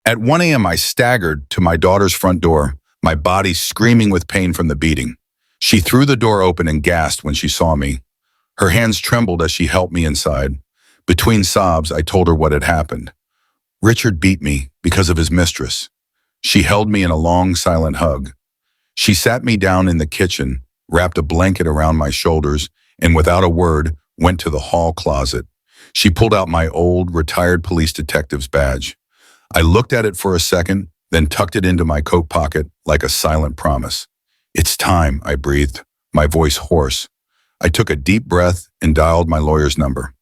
At 1 a.m., I staggered to my daughter's front door, my body screaming with pain from the beating. She threw the door open and gasped when she saw me. Her hands trembled as she helped me inside. Between sobs, I told her what had happened. Richard beat me because of his mistress. She held me in a long, silent hug. She sat me down in the kitchen, wrapped a blanket around my shoulders, and without a word, went to the hall closet. She pulled out my old, retired police detective's badge. I looked at it for a second, then tucked it into my coat pocket like a silent promise. "It's time," I breathed, my voice hoarse. I took a deep breath and dialed my lawyer's number.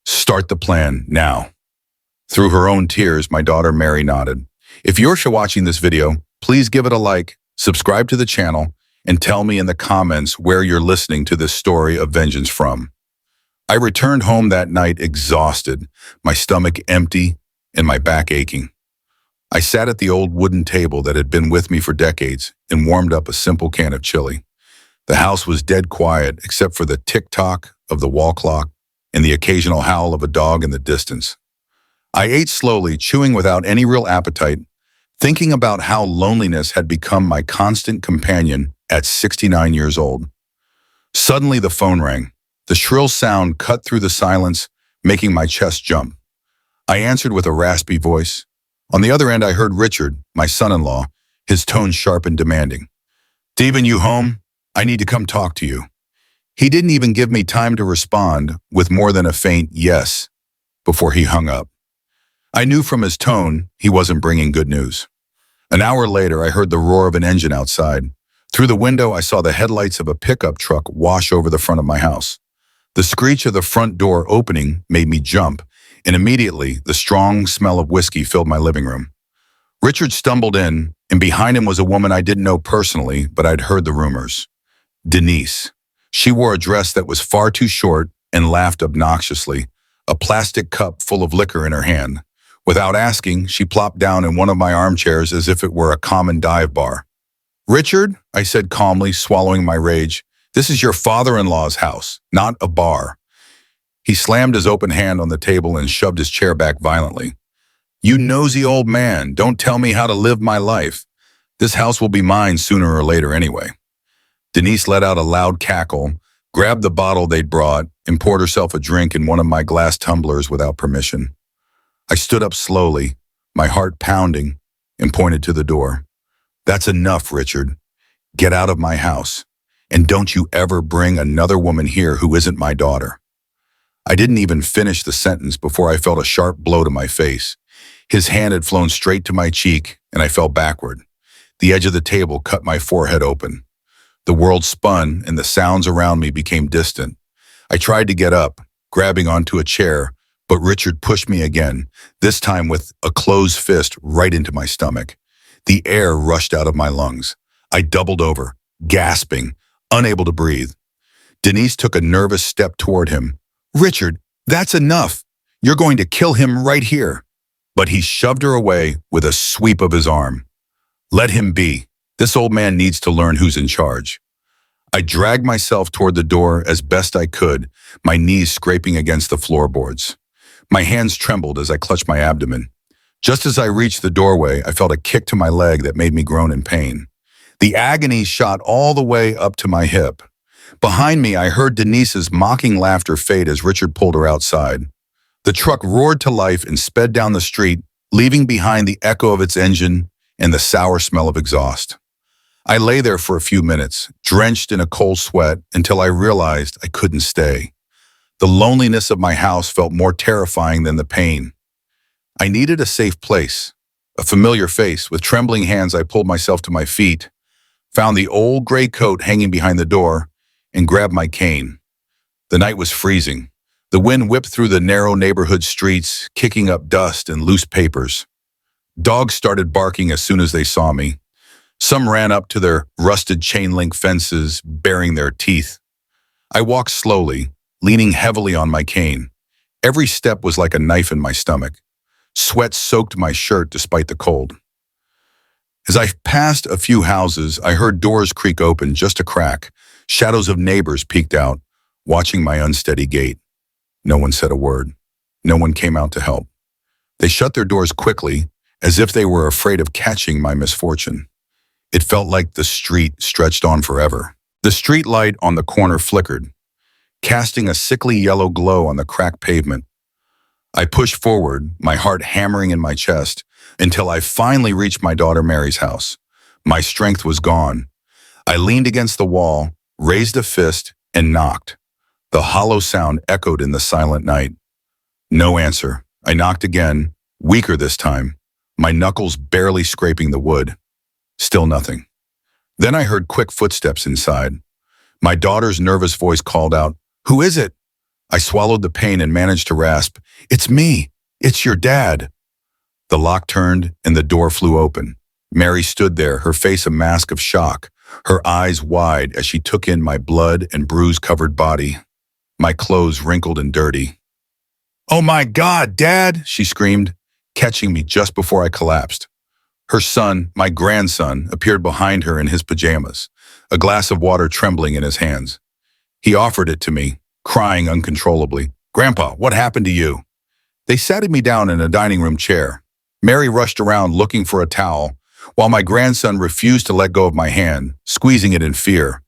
"Start the plan, now." Through her own tears, my daughter Mary nodded. If you're watching this video, please give it a like, subscribe to the channel, and tell me in the comments where you're listening to this story of vengeance from. I returned home that night exhausted, my stomach empty and my back aching. I sat at the old wooden table that had been with me for decades and warmed up a simple can of chili. The house was dead quiet except for the tick-tock of the wall clock and the occasional howl of a dog in the distance. I ate slowly, chewing without any real appetite, thinking about how loneliness had become my constant companion at 69 years old. Suddenly the phone rang. The shrill sound cut through the silence, making my chest jump. I answered with a raspy voice. On the other end, I heard Richard, my son-in-law, his tone sharp and demanding. "Stephen, you home? I need to come talk to you." He didn't even give me time to respond with more than a faint yes before he hung up. I knew from his tone he wasn't bringing good news. An hour later, I heard the roar of an engine outside. Through the window, I saw the headlights of a pickup truck wash over the front of my house. The screech of the front door opening made me jump, and immediately the strong smell of whiskey filled my living room. Richard stumbled in, and behind him was a woman I didn't know personally, but I'd heard the rumors. Denise. She wore a dress that was far too short and laughed obnoxiously, a plastic cup full of liquor in her hand. Without asking, she plopped down in one of my armchairs as if it were a common dive bar. "Richard," I said calmly, swallowing my rage, "this is your father-in-law's house, not a bar." He slammed his open hand on the table and shoved his chair back violently. "You nosy old man, don't tell me how to live my life. This house will be mine sooner or later anyway." Denise let out a loud cackle, grabbed the bottle they'd brought, and poured herself a drink in one of my glass tumblers without permission. I stood up slowly, my heart pounding, and pointed to the door. "That's enough, Richard. Get out of my house. And don't you ever bring another woman here who isn't my daughter." I didn't even finish the sentence before I felt a sharp blow to my face. His hand had flown straight to my cheek, and I fell backward. The edge of the table cut my forehead open. The world spun, and the sounds around me became distant. I tried to get up, grabbing onto a chair, but Richard pushed me again, this time with a closed fist right into my stomach. The air rushed out of my lungs. I doubled over, gasping, unable to breathe. Denise took a nervous step toward him. "Richard, that's enough. You're going to kill him right here." But he shoved her away with a sweep of his arm. "Let him be. This old man needs to learn who's in charge." I dragged myself toward the door as best I could, my knees scraping against the floorboards. My hands trembled as I clutched my abdomen. Just as I reached the doorway, I felt a kick to my leg that made me groan in pain. The agony shot all the way up to my hip. Behind me, I heard Denise's mocking laughter fade as Richard pulled her outside. The truck roared to life and sped down the street, leaving behind the echo of its engine and the sour smell of exhaust. I lay there for a few minutes, drenched in a cold sweat, until I realized I couldn't stay. The loneliness of my house felt more terrifying than the pain. I needed a safe place, a familiar face. With trembling hands, I pulled myself to my feet, found the old gray coat hanging behind the door, and grabbed my cane. The night was freezing. The wind whipped through the narrow neighborhood streets, kicking up dust and loose papers. Dogs started barking as soon as they saw me. Some ran up to their rusted chain-link fences, baring their teeth. I walked slowly, leaning heavily on my cane. Every step was like a knife in my stomach. Sweat soaked my shirt despite the cold. As I passed a few houses, I heard doors creak open just a crack. Shadows of neighbors peeked out, watching my unsteady gait. No one said a word. No one came out to help. They shut their doors quickly, as if they were afraid of catching my misfortune. It felt like the street stretched on forever. The street light on the corner flickered, casting a sickly yellow glow on the cracked pavement. I pushed forward, my heart hammering in my chest, until I finally reached my daughter Mary's house. My strength was gone. I leaned against the wall, raised a fist, and knocked. The hollow sound echoed in the silent night. No answer. I knocked again, weaker this time, my knuckles barely scraping the wood. Still nothing. Then I heard quick footsteps inside. My daughter's nervous voice called out, "Who is it?" I swallowed the pain and managed to rasp, "It's me. It's your dad." The lock turned and the door flew open. Mary stood there, her face a mask of shock, her eyes wide as she took in my blood and bruise-covered body, my clothes wrinkled and dirty. "Oh my God, Dad!" she screamed, catching me just before I collapsed. Her son, my grandson, appeared behind her in his pajamas, a glass of water trembling in his hands. He offered it to me, crying uncontrollably. "Grandpa, what happened to you?" They sat me down in a dining room chair. Mary rushed around looking for a towel, while my grandson refused to let go of my hand, squeezing it in fear.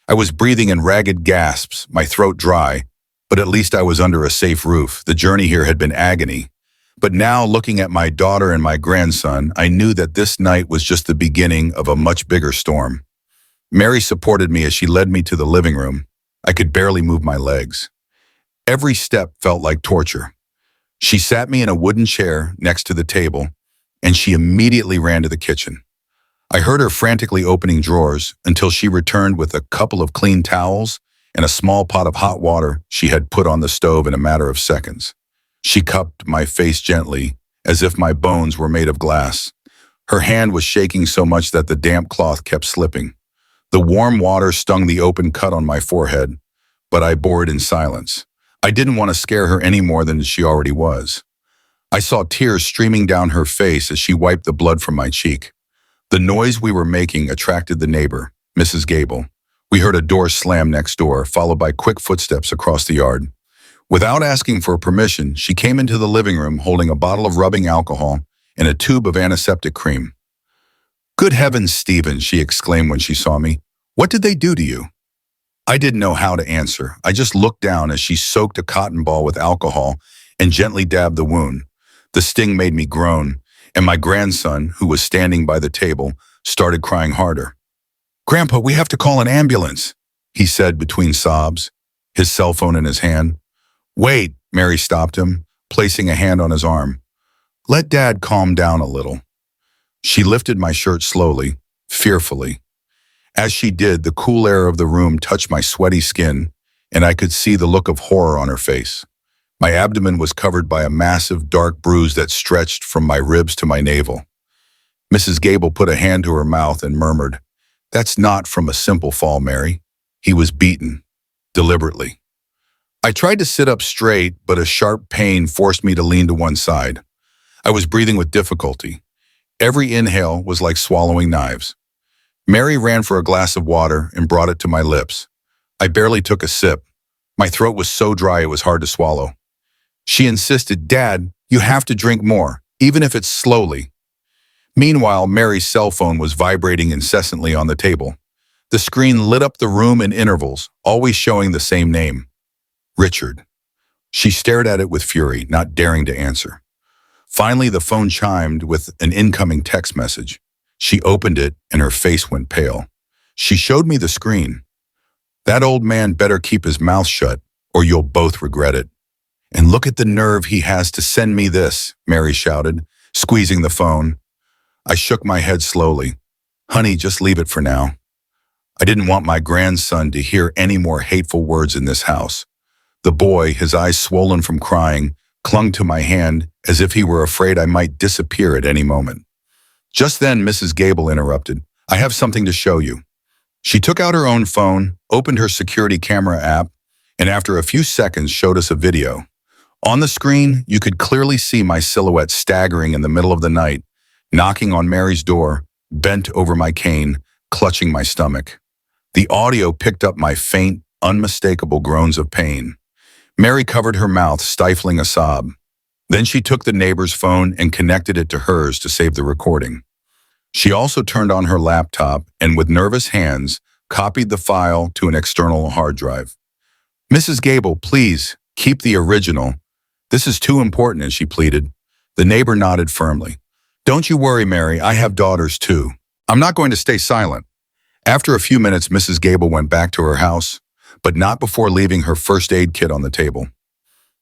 I was breathing in ragged gasps, my throat dry, but at least I was under a safe roof. The journey here had been agony. But now, looking at my daughter and my grandson, I knew that this night was just the beginning of a much bigger storm. Mary supported me as she led me to the living room. I could barely move my legs. Every step felt like torture. She sat me in a wooden chair next to the table, and she immediately ran to the kitchen. I heard her frantically opening drawers until she returned with a couple of clean towels and a small pot of hot water she had put on the stove in a matter of seconds. She cupped my face gently, as if my bones were made of glass. Her hand was shaking so much that the damp cloth kept slipping. The warm water stung the open cut on my forehead, but I bore it in silence. I didn't want to scare her any more than she already was. I saw tears streaming down her face as she wiped the blood from my cheek. The noise we were making attracted the neighbor, Mrs. Gable. We heard a door slam next door, followed by quick footsteps across the yard. Without asking for permission, she came into the living room holding a bottle of rubbing alcohol and a tube of antiseptic cream. "Good heavens, Stephen," she exclaimed when she saw me. "What did they do to you?" I didn't know how to answer. I just looked down as she soaked a cotton ball with alcohol and gently dabbed the wound. The sting made me groan, and my grandson, who was standing by the table, started crying harder. "Grandpa, we have to call an ambulance," he said between sobs, his cell phone in his hand. "Wait," Mary stopped him, placing a hand on his arm. "Let Dad calm down a little." She lifted my shirt slowly, fearfully. As she did, the cool air of the room touched my sweaty skin, and I could see the look of horror on her face. My abdomen was covered by a massive, dark bruise that stretched from my ribs to my navel. Mrs. Gable put a hand to her mouth and murmured, "That's not from a simple fall, Mary. He was beaten, deliberately." I tried to sit up straight, but a sharp pain forced me to lean to one side. I was breathing with difficulty. Every inhale was like swallowing knives. Mary ran for a glass of water and brought it to my lips. I barely took a sip. My throat was so dry it was hard to swallow. She insisted, "Dad, you have to drink more, even if it's slowly." Meanwhile, Mary's cell phone was vibrating incessantly on the table. The screen lit up the room in intervals, always showing the same name. Richard. She stared at it with fury, not daring to answer. Finally, the phone chimed with an incoming text message. She opened it and her face went pale. She showed me the screen. "That old man better keep his mouth shut, or you'll both regret it." "And look at the nerve he has to send me this," Mary shouted, squeezing the phone. I shook my head slowly. "Honey, just leave it for now." I didn't want my grandson to hear any more hateful words in this house. The boy, his eyes swollen from crying, clung to my hand as if he were afraid I might disappear at any moment. Just then, Mrs. Gable interrupted. "I have something to show you." She took out her own phone, opened her security camera app, and after a few seconds showed us a video. On the screen, you could clearly see my silhouette staggering in the middle of the night, knocking on Mary's door, bent over my cane, clutching my stomach. The audio picked up my faint, unmistakable groans of pain. Mary covered her mouth, stifling a sob. Then she took the neighbor's phone and connected it to hers to save the recording. She also turned on her laptop and with nervous hands, copied the file to an external hard drive. "Mrs. Gable, please, keep the original. This is too important," as she pleaded. The neighbor nodded firmly. "Don't you worry, Mary, I have daughters too. I'm not going to stay silent." After a few minutes, Mrs. Gable went back to her house, but not before leaving her first aid kit on the table.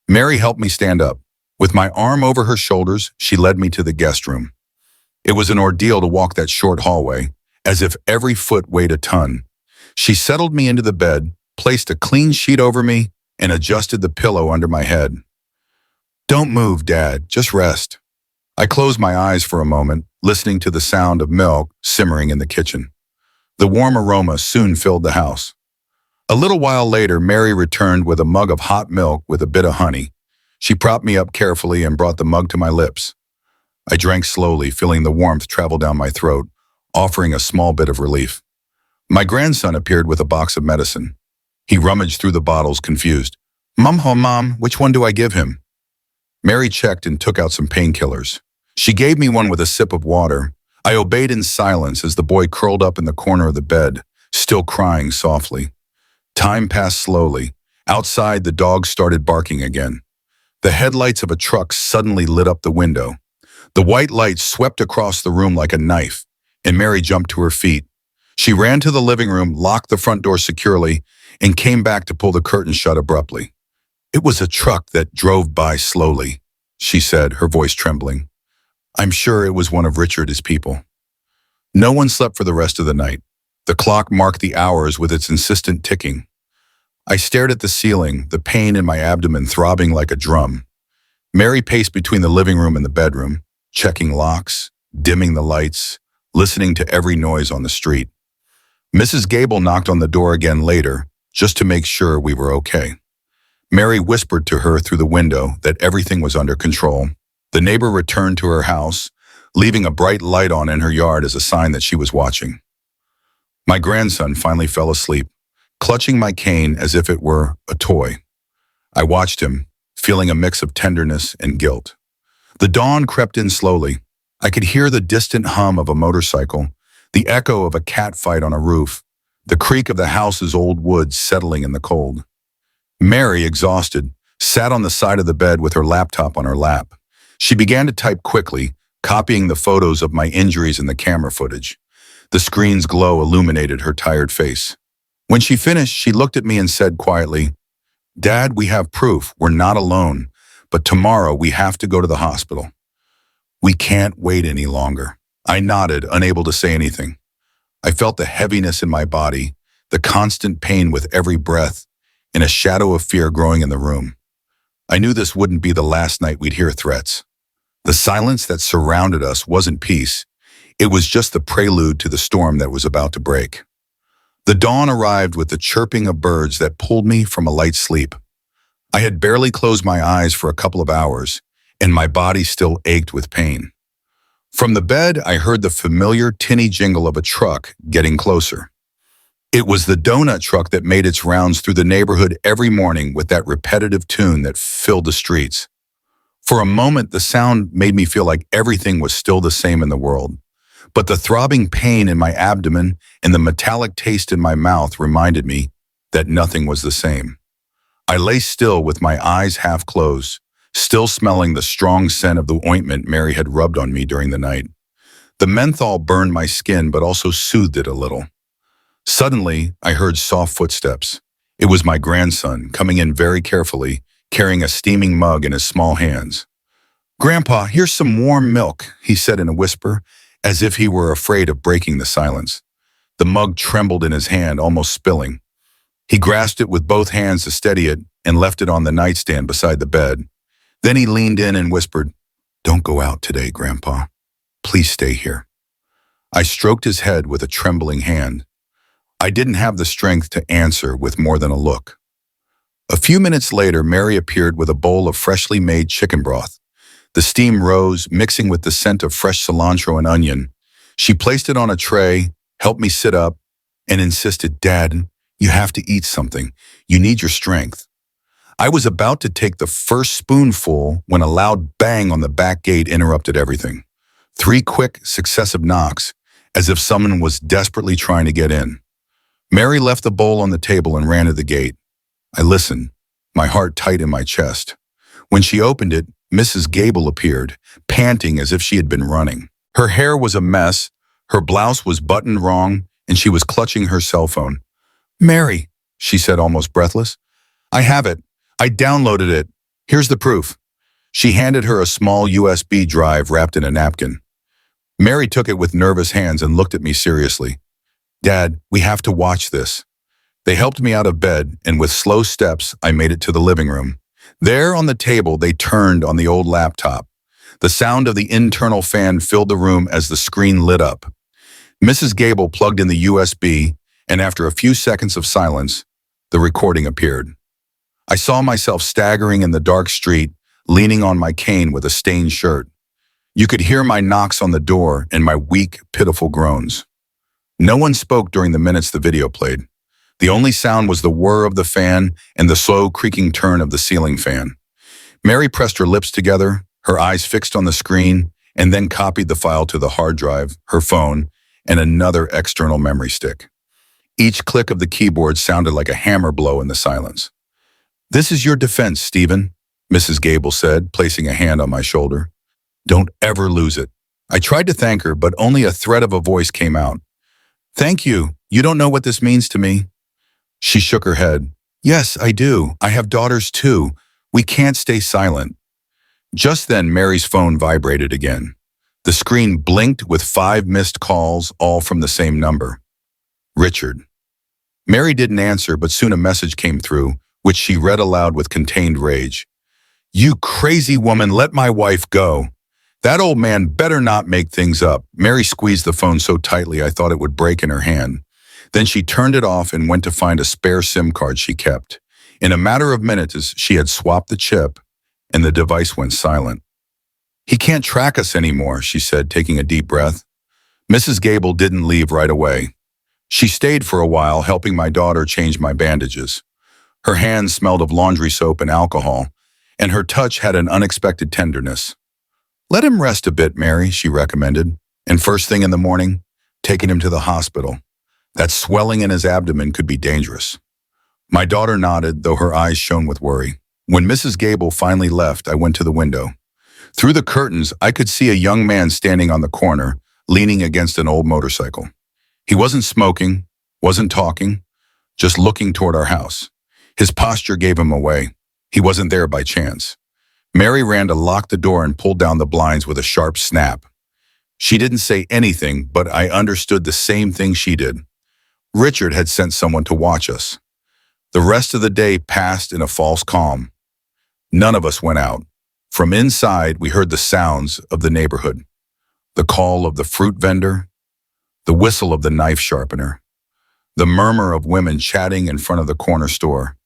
Mary helped me stand up. With my arm over her shoulders, she led me to the guest room. It was an ordeal to walk that short hallway, as if every foot weighed a ton. She settled me into the bed, placed a clean sheet over me, and adjusted the pillow under my head. "Don't move, Dad, just rest." I closed my eyes for a moment, listening to the sound of milk simmering in the kitchen. The warm aroma soon filled the house. A little while later, Mary returned with a mug of hot milk with a bit of honey. She propped me up carefully and brought the mug to my lips. I drank slowly, feeling the warmth travel down my throat, offering a small bit of relief. My grandson appeared with a box of medicine. He rummaged through the bottles, confused. Mom, which one do I give him?" Mary checked and took out some painkillers. She gave me one with a sip of water. I obeyed in silence as the boy curled up in the corner of the bed, still crying softly. Time passed slowly. Outside, the dogs started barking again. The headlights of a truck suddenly lit up the window. The white light swept across the room like a knife, and Mary jumped to her feet. She ran to the living room, locked the front door securely, and came back to pull the curtain shut abruptly. "It was a truck that drove by slowly," she said, her voice trembling. "I'm sure it was one of Richard's people." No one slept for the rest of the night. The clock marked the hours with its insistent ticking. I stared at the ceiling, the pain in my abdomen throbbing like a drum. Mary paced between the living room and the bedroom, checking locks, dimming the lights, listening to every noise on the street. Mrs. Gable knocked on the door again later, just to make sure we were okay. Mary whispered to her through the window that everything was under control. The neighbor returned to her house, leaving a bright light on in her yard as a sign that she was watching. My grandson finally fell asleep, clutching my cane as if it were a toy. I watched him, feeling a mix of tenderness and guilt. The dawn crept in slowly. I could hear the distant hum of a motorcycle, the echo of a cat fight on a roof, the creak of the house's old wood settling in the cold. Mary, exhausted, sat on the side of the bed with her laptop on her lap. She began to type quickly, copying the photos of my injuries and the camera footage. The screen's glow illuminated her tired face. When she finished, she looked at me and said quietly, "Dad, we have proof. We're not alone. But tomorrow we have to go to the hospital. We can't wait any longer." I nodded, unable to say anything. I felt the heaviness in my body, the constant pain with every breath, and a shadow of fear growing in the room. I knew this wouldn't be the last night we'd hear threats. The silence that surrounded us wasn't peace. It was just the prelude to the storm that was about to break. The dawn arrived with the chirping of birds that pulled me from a light sleep. I had barely closed my eyes for a couple of hours, and my body still ached with pain. From the bed, I heard the familiar tinny jingle of a truck getting closer. It was the donut truck that made its rounds through the neighborhood every morning with that repetitive tune that filled the streets. For a moment, the sound made me feel like everything was still the same in the world. But the throbbing pain in my abdomen and the metallic taste in my mouth reminded me that nothing was the same. I lay still with my eyes half closed, still smelling the strong scent of the ointment Mary had rubbed on me during the night. The menthol burned my skin but also soothed it a little. Suddenly, I heard soft footsteps. It was my grandson, coming in very carefully, carrying a steaming mug in his small hands. "Grandpa, here's some warm milk," he said in a whisper, as if he were afraid of breaking the silence. The mug trembled in his hand, almost spilling. He grasped it with both hands to steady it and left it on the nightstand beside the bed. Then he leaned in and whispered, "Don't go out today, Grandpa. Please stay here." I stroked his head with a trembling hand. I didn't have the strength to answer with more than a look. A few minutes later, Mary appeared with a bowl of freshly made chicken broth. The steam rose, mixing with the scent of fresh cilantro and onion. She placed it on a tray, helped me sit up, and insisted, "Dad, you have to eat something. You need your strength." I was about to take the first spoonful when a loud bang on the back gate interrupted everything. 3 quick, successive knocks, as if someone was desperately trying to get in. Mary left the bowl on the table and ran to the gate. I listened, my heart tight in my chest. When she opened it, Mrs. Gable appeared, panting as if she had been running. Her hair was a mess, her blouse was buttoned wrong, and she was clutching her cell phone. "Mary," she said almost breathless. "I have it. I downloaded it. Here's the proof." She handed her a small USB drive wrapped in a napkin. Mary took it with nervous hands and looked at me seriously. "Dad, we have to watch this." They helped me out of bed, and with slow steps, I made it to the living room. There on the table, they turned on the old laptop. The sound of the internal fan filled the room as the screen lit up. Mrs. Gable plugged in the USB, and after a few seconds of silence, the recording appeared. I saw myself staggering in the dark street, leaning on my cane with a stained shirt. You could hear my knocks on the door and my weak, pitiful groans. No one spoke during the minutes the video played. The only sound was the whir of the fan and the slow creaking turn of the ceiling fan. Mary pressed her lips together, her eyes fixed on the screen, and then copied the file to the hard drive, her phone, and another external memory stick. Each click of the keyboard sounded like a hammer blow in the silence. "This is your defense, Stephen," Mrs. Gable said, placing a hand on my shoulder. "Don't ever lose it." I tried to thank her, but only a thread of a voice came out. "Thank you. You don't know what this means to me." She shook her head. "Yes, I do. I have daughters too. We can't stay silent." Just then, Mary's phone vibrated again. The screen blinked with 5 missed calls, all from the same number. Richard. Mary didn't answer, but soon a message came through, which she read aloud with contained rage. "You crazy woman, let my wife go. That old man better not make things up." Mary squeezed the phone so tightly I thought it would break in her hand. Then she turned it off and went to find a spare SIM card she kept. In a matter of minutes, she had swapped the chip, and the device went silent. "He can't track us anymore," she said, taking a deep breath. Mrs. Gable didn't leave right away. She stayed for a while, helping my daughter change my bandages. Her hands smelled of laundry soap and alcohol, and her touch had an unexpected tenderness. "Let him rest a bit, Mary," she recommended, and first thing in the morning, taking him to the hospital. That swelling in his abdomen could be dangerous. My daughter nodded, though her eyes shone with worry. When Mrs. Gable finally left, I went to the window. Through the curtains, I could see a young man standing on the corner, leaning against an old motorcycle. He wasn't smoking, wasn't talking, just looking toward our house. His posture gave him away. He wasn't there by chance. Mary ran to lock the door and pulled down the blinds with a sharp snap. She didn't say anything, but I understood the same thing she did. Richard had sent someone to watch us. The rest of the day passed in a false calm. None of us went out. From inside, we heard the sounds of the neighborhood. The call of the fruit vendor, the whistle of the knife sharpener, the murmur of women chatting in front of the corner store.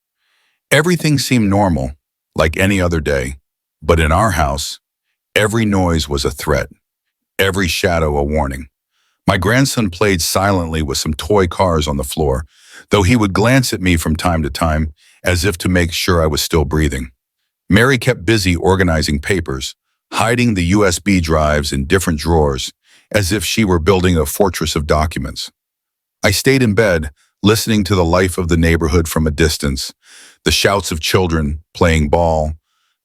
Everything seemed normal, like any other day. But in our house, every noise was a threat, every shadow a warning. My grandson played silently with some toy cars on the floor, though he would glance at me from time to time as if to make sure I was still breathing. Mary kept busy organizing papers, hiding the USB drives in different drawers, as if she were building a fortress of documents. I stayed in bed, listening to the life of the neighborhood from a distance, the shouts of children playing ball,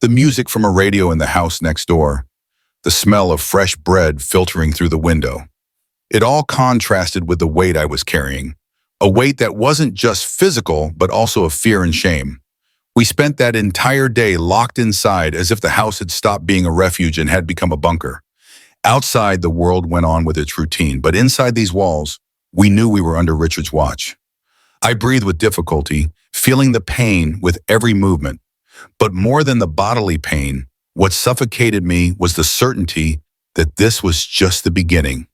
the music from a radio in the house next door, the smell of fresh bread filtering through the window. It all contrasted with the weight I was carrying, a weight that wasn't just physical, but also of fear and shame. We spent that entire day locked inside as if the house had stopped being a refuge and had become a bunker. Outside, the world went on with its routine, but inside these walls, we knew we were under Richard's watch. I breathed with difficulty, feeling the pain with every movement. But more than the bodily pain, what suffocated me was the certainty that this was just the beginning,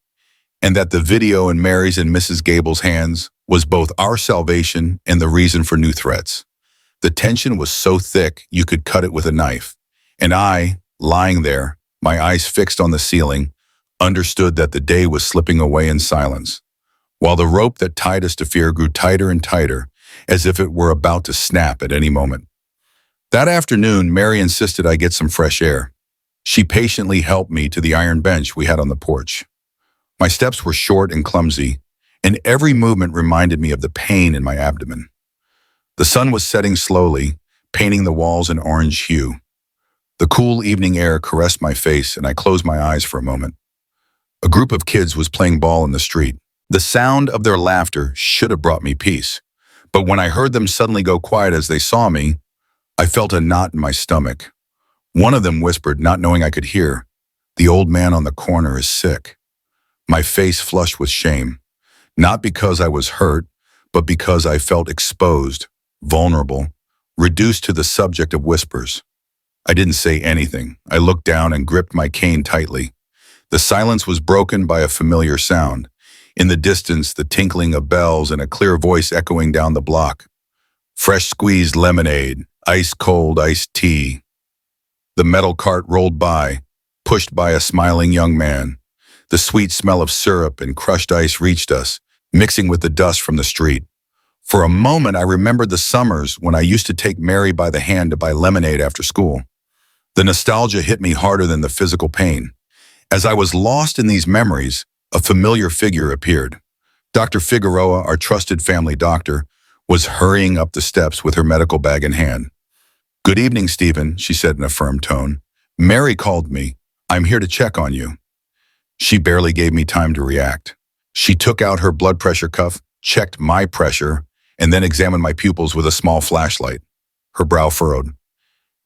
and that the video in Mary's and Mrs. Gable's hands was both our salvation and the reason for new threats. The tension was so thick you could cut it with a knife, and I, lying there, my eyes fixed on the ceiling, understood that the day was slipping away in silence, while the rope that tied us to fear grew tighter and tighter, as if it were about to snap at any moment. That afternoon, Mary insisted I get some fresh air. She patiently helped me to the iron bench we had on the porch. My steps were short and clumsy, and every movement reminded me of the pain in my abdomen. The sun was setting slowly, painting the walls an orange hue. The cool evening air caressed my face, and I closed my eyes for a moment. A group of kids was playing ball in the street. The sound of their laughter should have brought me peace. But when I heard them suddenly go quiet as they saw me, I felt a knot in my stomach. One of them whispered, not knowing I could hear, "The old man on the corner is sick." My face flushed with shame, not because I was hurt, but because I felt exposed, vulnerable, reduced to the subject of whispers. I didn't say anything. I looked down and gripped my cane tightly. The silence was broken by a familiar sound. In the distance, the tinkling of bells and a clear voice echoing down the block. Fresh squeezed lemonade, ice cold iced tea. The metal cart rolled by, pushed by a smiling young man. The sweet smell of syrup and crushed ice reached us, mixing with the dust from the street. For a moment, I remembered the summers when I used to take Mary by the hand to buy lemonade after school. The nostalgia hit me harder than the physical pain. As I was lost in these memories, a familiar figure appeared. Dr. Figueroa, our trusted family doctor, was hurrying up the steps with her medical bag in hand. "Good evening, Stephen," she said in a firm tone. "Mary called me. I'm here to check on you." She barely gave me time to react. She took out her blood pressure cuff, checked my pressure, and then examined my pupils with a small flashlight. Her brow furrowed.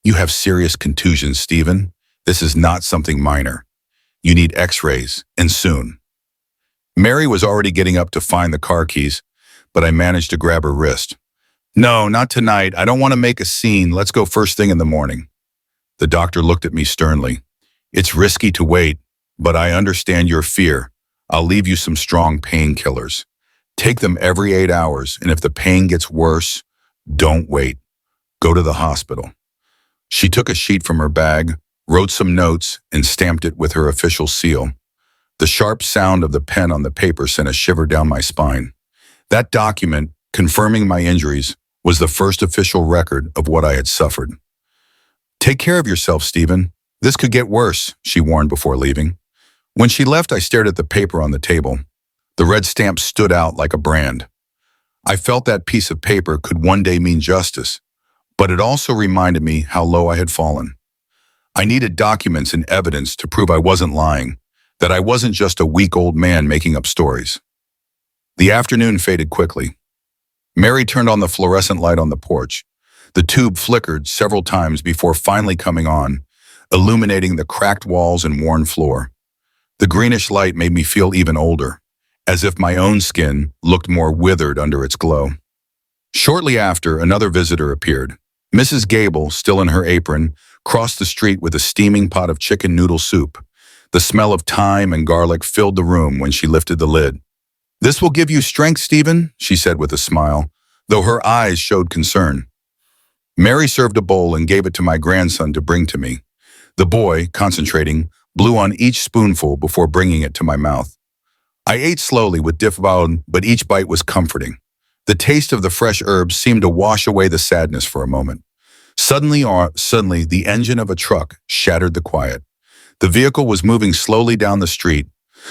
"You have serious contusions, Stephen. This is not something minor. You need x-rays, and soon." Mary was already getting up to find the car keys, but I managed to grab her wrist. "No, not tonight. I don't want to make a scene. Let's go first thing in the morning." The doctor looked at me sternly. "It's risky to wait, but I understand your fear. I'll leave you some strong painkillers. Take them every 8 hours, and if the pain gets worse, don't wait. Go to the hospital." She took a sheet from her bag, wrote some notes, and stamped it with her official seal. The sharp sound of the pen on the paper sent a shiver down my spine. That document, confirming my injuries, was the first official record of what I had suffered. "Take care of yourself, Stephen. This could get worse," she warned before leaving. When she left, I stared at the paper on the table. The red stamp stood out like a brand. I felt that piece of paper could one day mean justice, but it also reminded me how low I had fallen. I needed documents and evidence to prove I wasn't lying, that I wasn't just a weak old man making up stories. The afternoon faded quickly. Mary turned on the fluorescent light on the porch. The tube flickered several times before finally coming on, illuminating the cracked walls and worn floor. The greenish light made me feel even older, as if my own skin looked more withered under its glow. Shortly after, another visitor appeared. Mrs. Gable, still in her apron, crossed the street with a steaming pot of chicken noodle soup. The smell of thyme and garlic filled the room when she lifted the lid. "This will give you strength, Stephen," she said with a smile, though her eyes showed concern. Mary served a bowl and gave it to my grandson to bring to me. The boy, concentrating, blew on each spoonful before bringing it to my mouth. I ate slowly with difficulty, but each bite was comforting. The taste of the fresh herbs seemed to wash away the sadness for a moment. Suddenly, the engine of a truck shattered the quiet. The vehicle was moving slowly down the street,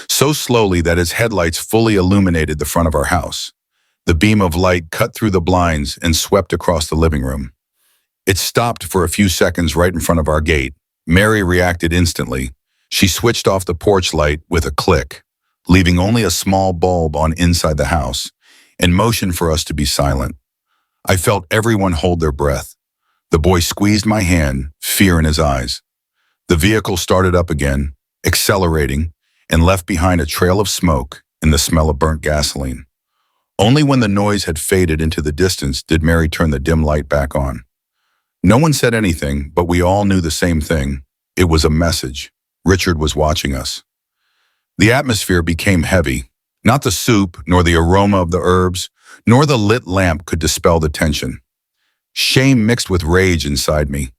so slowly that its headlights fully illuminated the front of our house. The beam of light cut through the blinds and swept across the living room. It stopped for a few seconds right in front of our gate. Mary reacted instantly. She switched off the porch light with a click, leaving only a small bulb on inside the house, and motioned for us to be silent. I felt everyone hold their breath. The boy squeezed my hand, fear in his eyes. The vehicle started up again, accelerating, and left behind a trail of smoke and the smell of burnt gasoline. Only when the noise had faded into the distance did Mary turn the dim light back on. No one said anything, but we all knew the same thing. It was a message. Richard was watching us. The atmosphere became heavy. Not the soup, nor the aroma of the herbs, nor the lit lamp could dispel the tension. Shame mixed with rage inside me.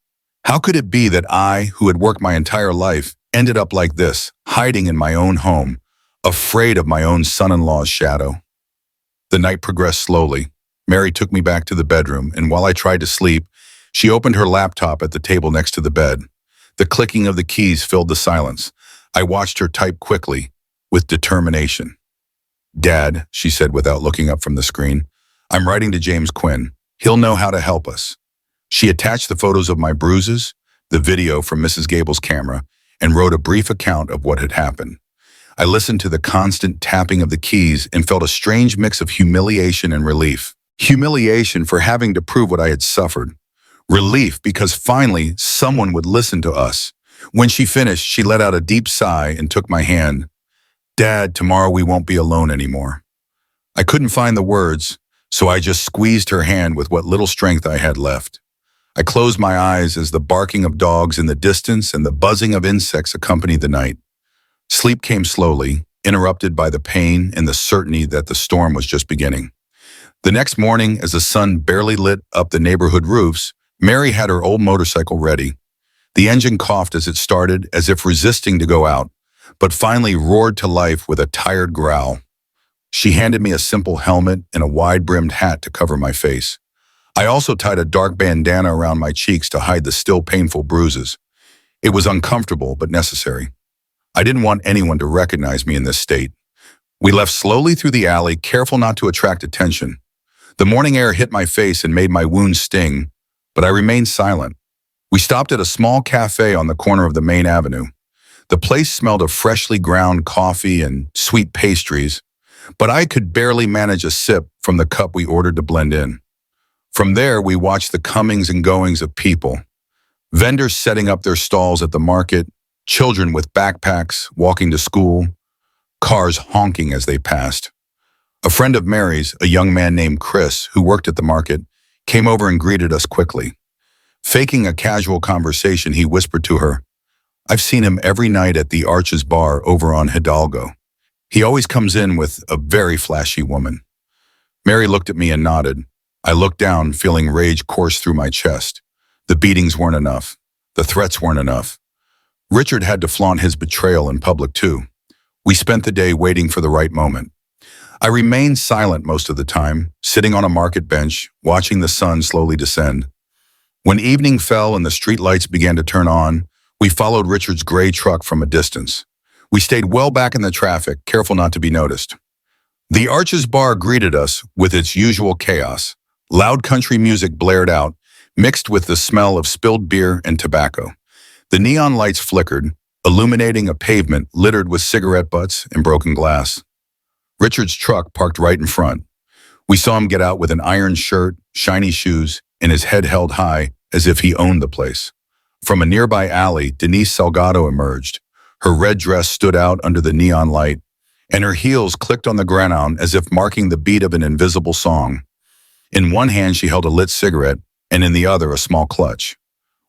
How could it be that I, who had worked my entire life, ended up like this, hiding in my own home, afraid of my own son-in-law's shadow? The night progressed slowly. Mary took me back to the bedroom, and while I tried to sleep, She opened her laptop at the table next to the bed. The clicking of the keys filled the silence. I watched her type quickly, with determination. "Dad," she said without looking up from the screen, "I'm writing to James Quinn. He'll know how to help us." She attached the photos of my bruises, the video from Mrs. Gable's camera, and wrote a brief account of what had happened. I listened to the constant tapping of the keys and felt a strange mix of humiliation and relief. Humiliation for having to prove what I had suffered. Relief because finally someone would listen to us. When she finished, she let out a deep sigh and took my hand. "Dad, tomorrow we won't be alone anymore." I couldn't find the words, so I just squeezed her hand with what little strength I had left. I closed my eyes as the barking of dogs in the distance and the buzzing of insects accompanied the night. Sleep came slowly, interrupted by the pain and the certainty that the storm was just beginning. The next morning, as the sun barely lit up the neighborhood roofs, Mary had her old motorcycle ready. The engine coughed as it started, as if resisting to go out, but finally roared to life with a tired growl. She handed me a simple helmet and a wide-brimmed hat to cover my face. I also tied a dark bandana around my cheeks to hide the still painful bruises. It was uncomfortable, but necessary. I didn't want anyone to recognize me in this state. We left slowly through the alley, careful not to attract attention. The morning air hit my face and made my wounds sting, but I remained silent. We stopped at a small cafe on the corner of the main avenue. The place smelled of freshly ground coffee and sweet pastries, but I could barely manage a sip from the cup we ordered to blend in. From there, we watched the comings and goings of people. Vendors setting up their stalls at the market, children with backpacks walking to school, cars honking as they passed. A friend of Mary's, a young man named Chris, who worked at the market, came over and greeted us quickly. Faking a casual conversation, he whispered to her, "I've seen him every night at the Arches bar over on Hidalgo. He always comes in with a very flashy woman." Mary looked at me and nodded. I looked down, feeling rage course through my chest. The beatings weren't enough. The threats weren't enough. Richard had to flaunt his betrayal in public too. We spent the day waiting for the right moment. I remained silent most of the time, sitting on a market bench, watching the sun slowly descend. When evening fell and the street lights began to turn on, we followed Richard's gray truck from a distance. We stayed well back in the traffic, careful not to be noticed. The Arches bar greeted us with its usual chaos. Loud country music blared out, mixed with the smell of spilled beer and tobacco. The neon lights flickered, illuminating a pavement littered with cigarette butts and broken glass. Richard's truck parked right in front. We saw him get out with an iron shirt, shiny shoes, and his head held high as if he owned the place. From a nearby alley, Denise Salgado emerged. Her red dress stood out under the neon light, and her heels clicked on the ground as if marking the beat of an invisible song. In one hand, she held a lit cigarette, and in the other, a small clutch.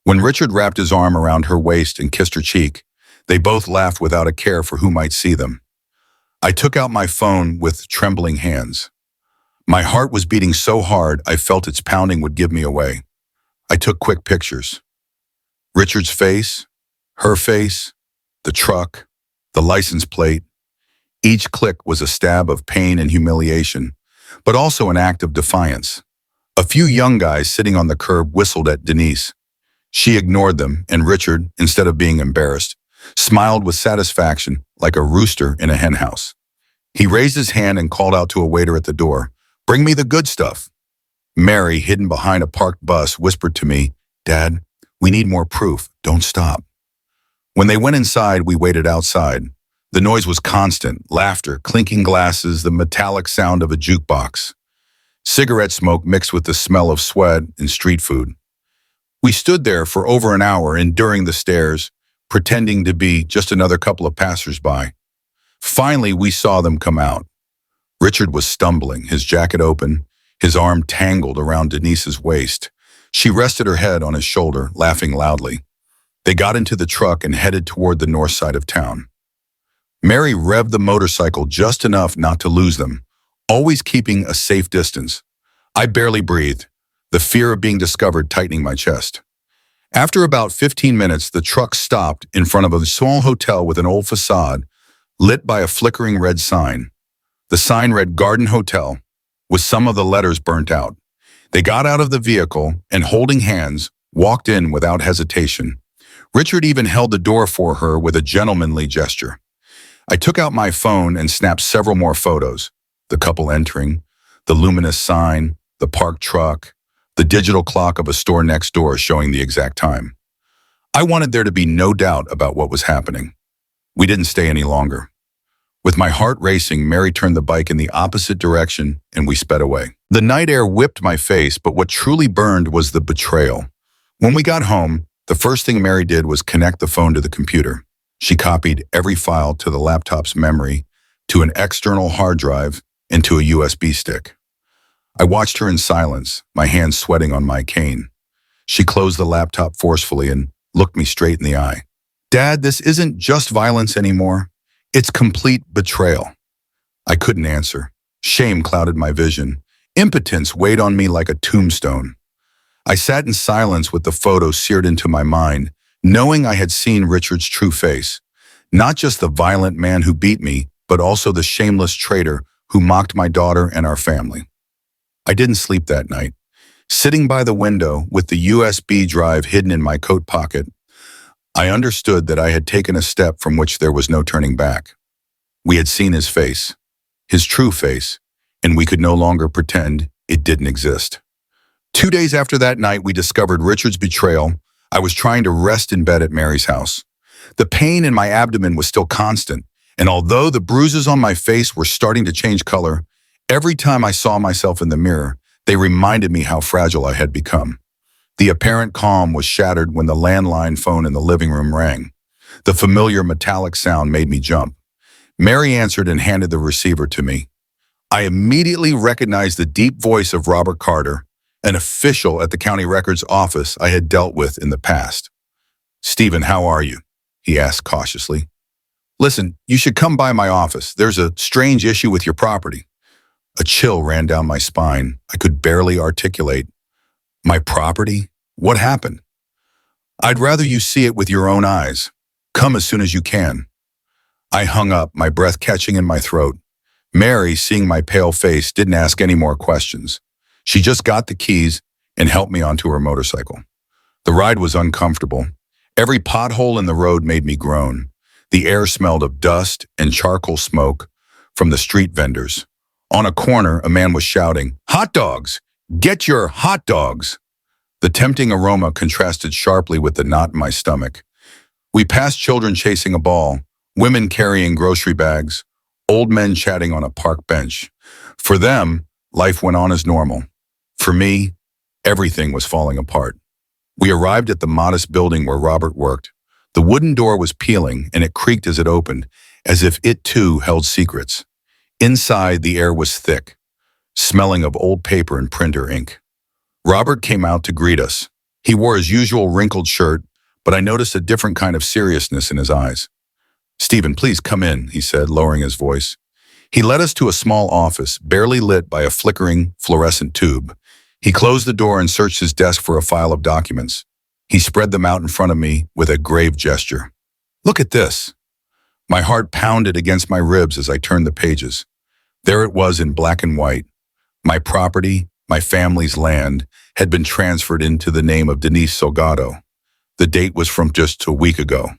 When Richard wrapped his arm around her waist and kissed her cheek, they both laughed without a care for who might see them. I took out my phone with trembling hands. My heart was beating so hard I felt its pounding would give me away. I took quick pictures. Richard's face, her face, the truck, the license plate. Each click was a stab of pain and humiliation, but also an act of defiance. A few young guys sitting on the curb whistled at Denise. She ignored them, and Richard, instead of being embarrassed, smiled with satisfaction like a rooster in a henhouse. He raised his hand and called out to a waiter at the door, "Bring me the good stuff." Mary, hidden behind a parked bus, whispered to me, "Dad, we need more proof. Don't stop." When they went inside, we waited outside. The noise was constant, laughter, clinking glasses, the metallic sound of a jukebox. Cigarette smoke mixed with the smell of sweat and street food. We stood there for over an hour, enduring the stares, pretending to be just another couple of passers-by. Finally, we saw them come out. Richard was stumbling, his jacket open, his arm tangled around Denise's waist. She rested her head on his shoulder, laughing loudly. They got into the truck and headed toward the north side of town. Mary revved the motorcycle just enough not to lose them, always keeping a safe distance. I barely breathed, the fear of being discovered tightening my chest. After about 15 minutes, the truck stopped in front of a small hotel with an old facade, lit by a flickering red sign. The sign read Garden Hotel, with some of the letters burnt out. They got out of the vehicle and, holding hands, walked in without hesitation. Richard even held the door for her with a gentlemanly gesture. I took out my phone and snapped several more photos. The couple entering, the luminous sign, the parked truck, the digital clock of a store next door showing the exact time. I wanted there to be no doubt about what was happening. We didn't stay any longer. With my heart racing, Mary turned the bike in the opposite direction and we sped away. The night air whipped my face, but what truly burned was the betrayal. When we got home, the first thing Mary did was connect the phone to the computer. She copied every file to the laptop's memory, to an external hard drive, and to a USB stick. I watched her in silence, my hands sweating on my cane. She closed the laptop forcefully and looked me straight in the eye. "Dad, this isn't just violence anymore. It's complete betrayal." I couldn't answer. Shame clouded my vision. Impotence weighed on me like a tombstone. I sat in silence with the photo seared into my mind, knowing I had seen Richard's true face. Not just the violent man who beat me, but also the shameless traitor who mocked my daughter and our family. I didn't sleep that night. Sitting by the window with the USB drive hidden in my coat pocket, I understood that I had taken a step from which there was no turning back. We had seen his face, his true face, and we could no longer pretend it didn't exist. 2 days after that night, we discovered Richard's betrayal. I was trying to rest in bed at Mary's house. The pain in my abdomen was still constant, and although the bruises on my face were starting to change color, every time I saw myself in the mirror, they reminded me how fragile I had become. The apparent calm was shattered when the landline phone in the living room rang. The familiar metallic sound made me jump. Mary answered and handed the receiver to me. I immediately recognized the deep voice of Robert Carter, an official at the county records office I had dealt with in the past. "Stephen, how are you?" he asked cautiously. "Listen, you should come by my office. There's a strange issue with your property." A chill ran down my spine. I could barely articulate. "My property? What happened?" "I'd rather you see it with your own eyes. Come as soon as you can." I hung up, my breath catching in my throat. Mary, seeing my pale face, didn't ask any more questions. She just got the keys and helped me onto her motorcycle. The ride was uncomfortable. Every pothole in the road made me groan. The air smelled of dust and charcoal smoke from the street vendors. On a corner, a man was shouting, "Hot dogs! Get your hot dogs!" The tempting aroma contrasted sharply with the knot in my stomach. We passed children chasing a ball, women carrying grocery bags, old men chatting on a park bench. For them, life went on as normal. For me, everything was falling apart. We arrived at the modest building where Robert worked. The wooden door was peeling, and it creaked as it opened, as if it too held secrets. Inside, the air was thick, smelling of old paper and printer ink. Robert came out to greet us. He wore his usual wrinkled shirt, but I noticed a different kind of seriousness in his eyes. "Stephen, please come in," he said, lowering his voice. He led us to a small office, barely lit by a flickering fluorescent tube. He closed the door and searched his desk for a file of documents. He spread them out in front of me with a grave gesture. "Look at this." My heart pounded against my ribs as I turned the pages. There it was in black and white. My property, my family's land, had been transferred into the name of Denise Salgado. The date was from just a week ago.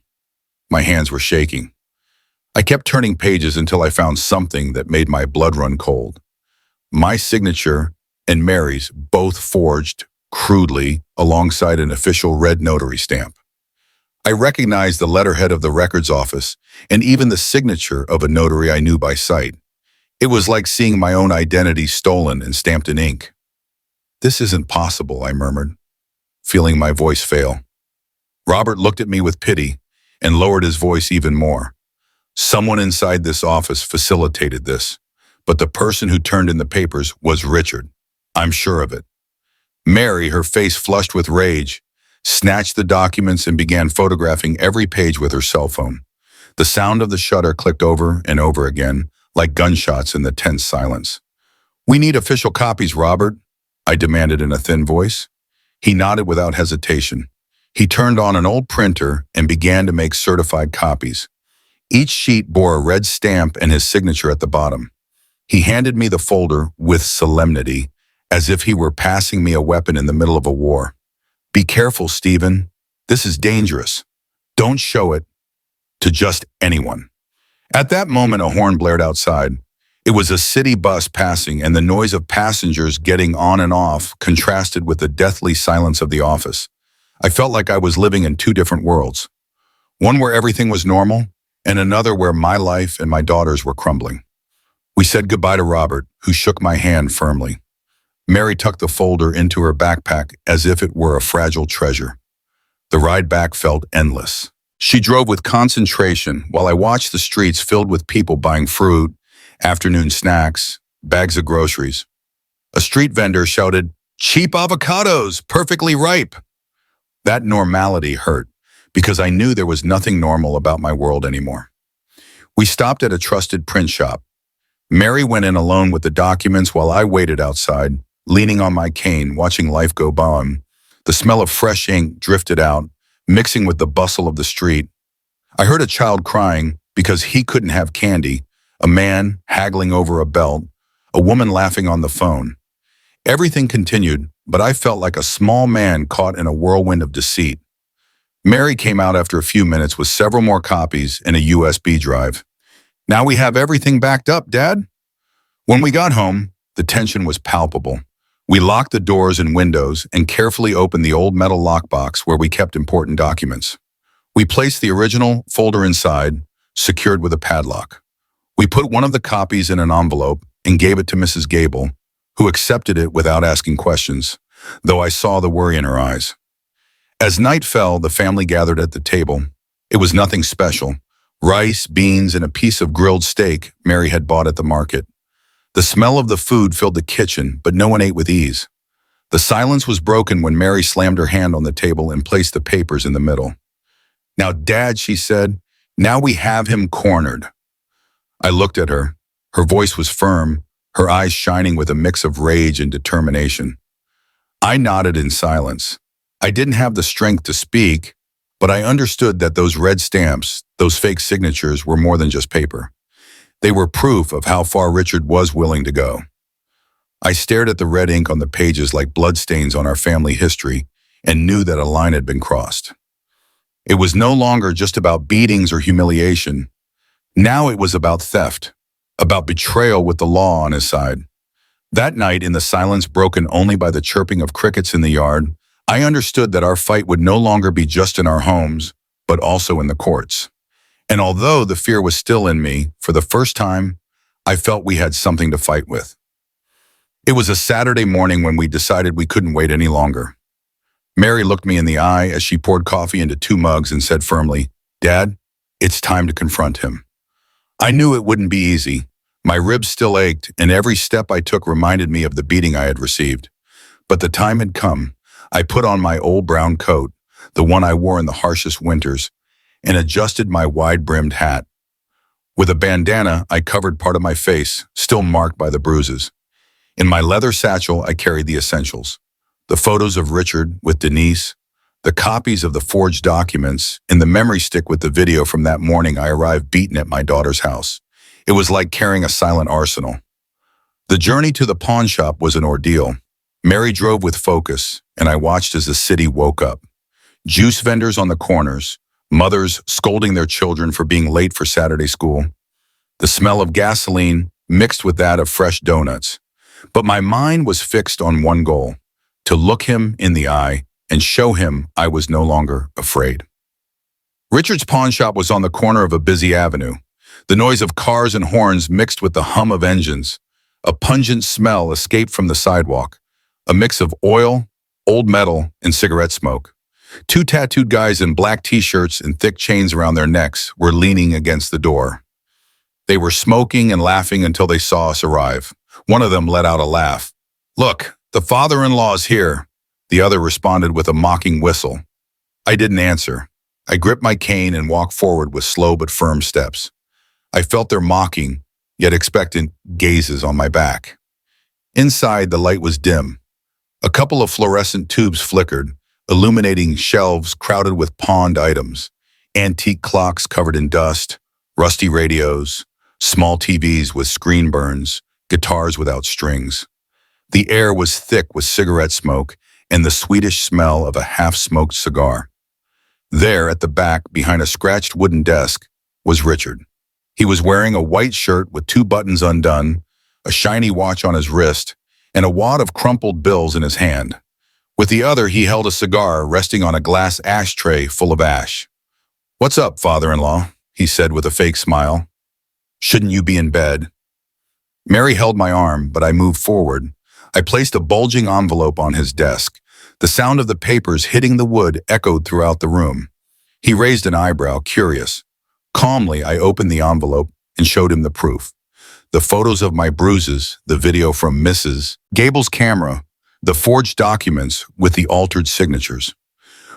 My hands were shaking. I kept turning pages until I found something that made my blood run cold. My signature and Mary's, both forged, crudely, alongside an official red notary stamp. I recognized the letterhead of the records office and even the signature of a notary I knew by sight. It was like seeing my own identity stolen and stamped in ink. "This isn't possible," I murmured, feeling my voice fail. Robert looked at me with pity and lowered his voice even more. "Someone inside this office facilitated this, but the person who turned in the papers was Richard. I'm sure of it." Mary, her face flushed with rage, snatched the documents and began photographing every page with her cell phone. The sound of the shutter clicked over and over again, like gunshots in the tense silence. "We need official copies, Robert," I demanded in a thin voice. He nodded without hesitation. He turned on an old printer and began to make certified copies. Each sheet bore a red stamp and his signature at the bottom. He handed me the folder with solemnity, as if he were passing me a weapon in the middle of a war. Be careful, Stephen. This is dangerous. Don't show it to just anyone. At that moment, a horn blared outside. It was a city bus passing, and the noise of passengers getting on and off contrasted with the deathly silence of the office. I felt like I was living in two different worlds. One where everything was normal, and another where my life and my daughters were crumbling. We said goodbye to Robert, who shook my hand firmly. Mary tucked the folder into her backpack as if it were a fragile treasure. The ride back felt endless. She drove with concentration while I watched the streets filled with people buying fruit, afternoon snacks, bags of groceries. A street vendor shouted, "Cheap avocados, perfectly ripe." That normality hurt, because I knew there was nothing normal about my world anymore. We stopped at a trusted print shop. Mary went in alone with the documents while I waited outside, leaning on my cane, watching life go by. The smell of fresh ink drifted out, mixing with the bustle of the street. I heard a child crying because he couldn't have candy, a man haggling over a belt, a woman laughing on the phone. Everything continued, but I felt like a small man caught in a whirlwind of deceit. Mary came out after a few minutes with several more copies and a USB drive. "Now we have everything backed up, Dad." When we got home, the tension was palpable. We locked the doors and windows and carefully opened the old metal lockbox where we kept important documents. We placed the original folder inside, secured with a padlock. We put one of the copies in an envelope and gave it to Mrs. Gable, who accepted it without asking questions, though I saw the worry in her eyes. As night fell, the family gathered at the table. It was nothing special. Rice, beans, and a piece of grilled steak Mary had bought at the market. The smell of the food filled the kitchen, but no one ate with ease. The silence was broken when Mary slammed her hand on the table and placed the papers in the middle. "Now, Dad," she said, "now we have him cornered." I looked at her. Her voice was firm, her eyes shining with a mix of rage and determination. I nodded in silence. I didn't have the strength to speak, but I understood that those red stamps, those fake signatures, were more than just paper. They were proof of how far Richard was willing to go. I stared at the red ink on the pages like bloodstains on our family history and knew that a line had been crossed. It was no longer just about beatings or humiliation. Now it was about theft, about betrayal with the law on his side. That night, in the silence broken only by the chirping of crickets in the yard, I understood that our fight would no longer be just in our homes, but also in the courts. And although the fear was still in me, for the first time, I felt we had something to fight with. It was a Saturday morning when we decided we couldn't wait any longer. Mary looked me in the eye as she poured coffee into 2 mugs and said firmly, "Dad, it's time to confront him." I knew it wouldn't be easy. My ribs still ached, and every step I took reminded me of the beating I had received. But the time had come. I put on my old brown coat, the one I wore in the harshest winters, and adjusted my wide-brimmed hat. With a bandana, I covered part of my face, still marked by the bruises. In my leather satchel, I carried the essentials: the photos of Richard with Denise, the copies of the forged documents, and the memory stick with the video from that morning I arrived beaten at my daughter's house. It was like carrying a silent arsenal. The journey to the pawn shop was an ordeal. Mary drove with focus, and I watched as the city woke up. Juice vendors on the corners, mothers scolding their children for being late for Saturday school, the smell of gasoline mixed with that of fresh donuts. But my mind was fixed on one goal: to look him in the eye and show him I was no longer afraid. Richard's pawn shop was on the corner of a busy avenue. The noise of cars and horns mixed with the hum of engines. A pungent smell escaped from the sidewalk, a mix of oil, old metal, and cigarette smoke. 2 tattooed guys in black t-shirts and thick chains around their necks were leaning against the door. They were smoking and laughing until they saw us arrive. One of them let out a laugh. "Look, the father-in-law's here," the other responded with a mocking whistle. I didn't answer. I gripped my cane and walked forward with slow but firm steps. I felt their mocking, yet expectant gazes on my back. Inside, the light was dim. A couple of fluorescent tubes flickered, illuminating shelves crowded with pawned items, antique clocks covered in dust, rusty radios, small TVs with screen burns, guitars without strings. The air was thick with cigarette smoke and the sweetish smell of a half-smoked cigar. There, at the back, behind a scratched wooden desk, was Richard. He was wearing a white shirt with two buttons undone, a shiny watch on his wrist, and a wad of crumpled bills in his hand. With the other, he held a cigar resting on a glass ashtray full of ash. "What's up, father-in-law?" he said with a fake smile. "Shouldn't you be in bed?" Mary held my arm, but I moved forward. I placed a bulging envelope on his desk. The sound of the papers hitting the wood echoed throughout the room. He raised an eyebrow, curious. Calmly, I opened the envelope and showed him the proof. The photos of my bruises, the video from Mrs. Gable's camera, the forged documents with the altered signatures.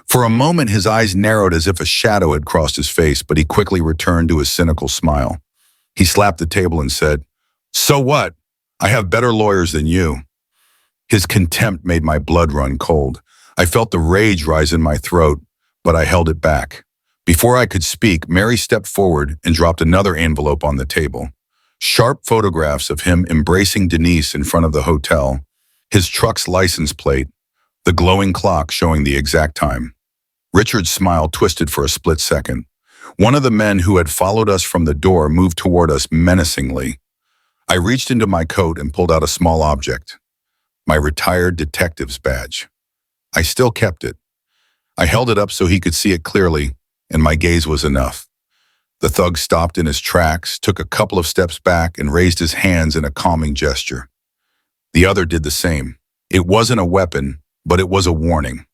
For a moment, his eyes narrowed as if a shadow had crossed his face, but he quickly returned to his cynical smile. He slapped the table and said, "So what? I have better lawyers than you." His contempt made my blood run cold. I felt the rage rise in my throat, but I held it back. Before I could speak, Mary stepped forward and dropped another envelope on the table. Sharp photographs of him embracing Denise in front of the hotel, his truck's license plate, the glowing clock showing the exact time. Richard's smile twisted for a split second. One of the men who had followed us from the door moved toward us menacingly. I reached into my coat and pulled out a small object. My retired detective's badge. I still kept it. I held it up so he could see it clearly, and my gaze was enough. The thug stopped in his tracks, took a couple of steps back, and raised his hands in a calming gesture. The other did the same. It wasn't a weapon, but it was a warning.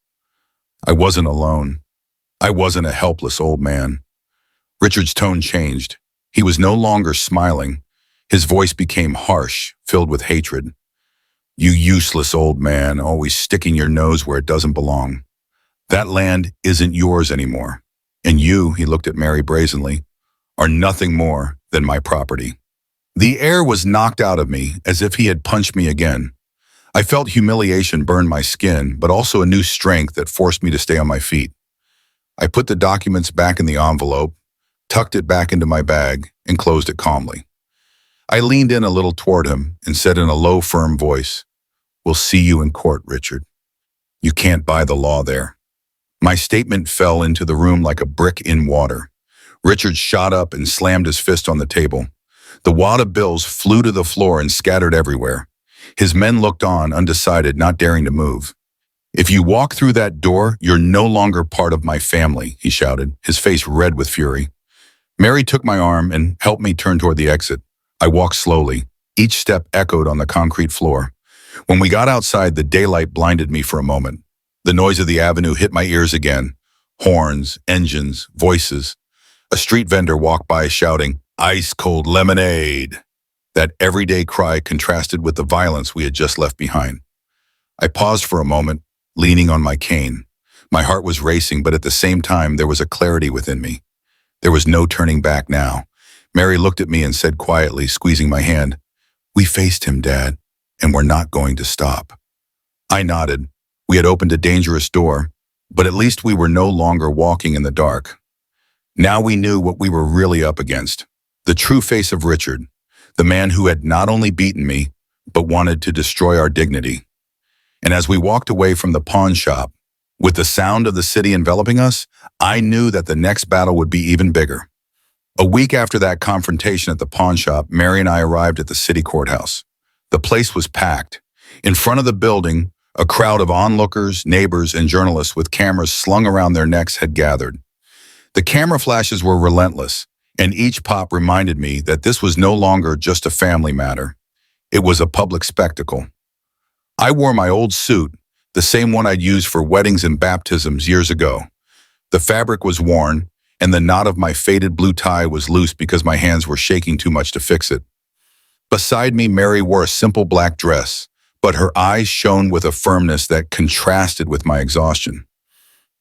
I wasn't alone. I wasn't a helpless old man. Richard's tone changed. He was no longer smiling. His voice became harsh, filled with hatred. "You useless old man, always sticking your nose where it doesn't belong. That land isn't yours anymore. And you," he looked at Mary brazenly, "are nothing more than my property." The air was knocked out of me as if he had punched me again. I felt humiliation burn my skin, but also a new strength that forced me to stay on my feet. I put the documents back in the envelope, tucked it back into my bag, and closed it calmly. I leaned in a little toward him and said in a low, firm voice, "We'll see you in court, Richard. You can't buy the law there." My statement fell into the room like a brick in water. Richard shot up and slammed his fist on the table. The wad of bills flew to the floor and scattered everywhere. His men looked on, undecided, not daring to move. "If you walk through that door, you're no longer part of my family," he shouted, his face red with fury. Mary took my arm and helped me turn toward the exit. I walked slowly. Each step echoed on the concrete floor. When we got outside, the daylight blinded me for a moment. The noise of the avenue hit my ears again. Horns, engines, voices. A street vendor walked by shouting, "Ice-cold lemonade." That everyday cry contrasted with the violence we had just left behind. I paused for a moment, leaning on my cane. My heart was racing, but at the same time, there was a clarity within me. There was no turning back now. Mary looked at me and said quietly, squeezing my hand, "We faced him, Dad, and we're not going to stop." I nodded. We had opened a dangerous door, but at least we were no longer walking in the dark. Now we knew what we were really up against. The true face of Richard, the man who had not only beaten me, but wanted to destroy our dignity. And as we walked away from the pawn shop, with the sound of the city enveloping us, I knew that the next battle would be even bigger. A week after that confrontation at the pawn shop, Mary and I arrived at the city courthouse. The place was packed. In front of the building, a crowd of onlookers, neighbors, and journalists with cameras slung around their necks had gathered. The camera flashes were relentless, and each pop reminded me that this was no longer just a family matter. It was a public spectacle. I wore my old suit, the same one I'd used for weddings and baptisms years ago. The fabric was worn, and the knot of my faded blue tie was loose because my hands were shaking too much to fix it. Beside me, Mary wore a simple black dress, but her eyes shone with a firmness that contrasted with my exhaustion.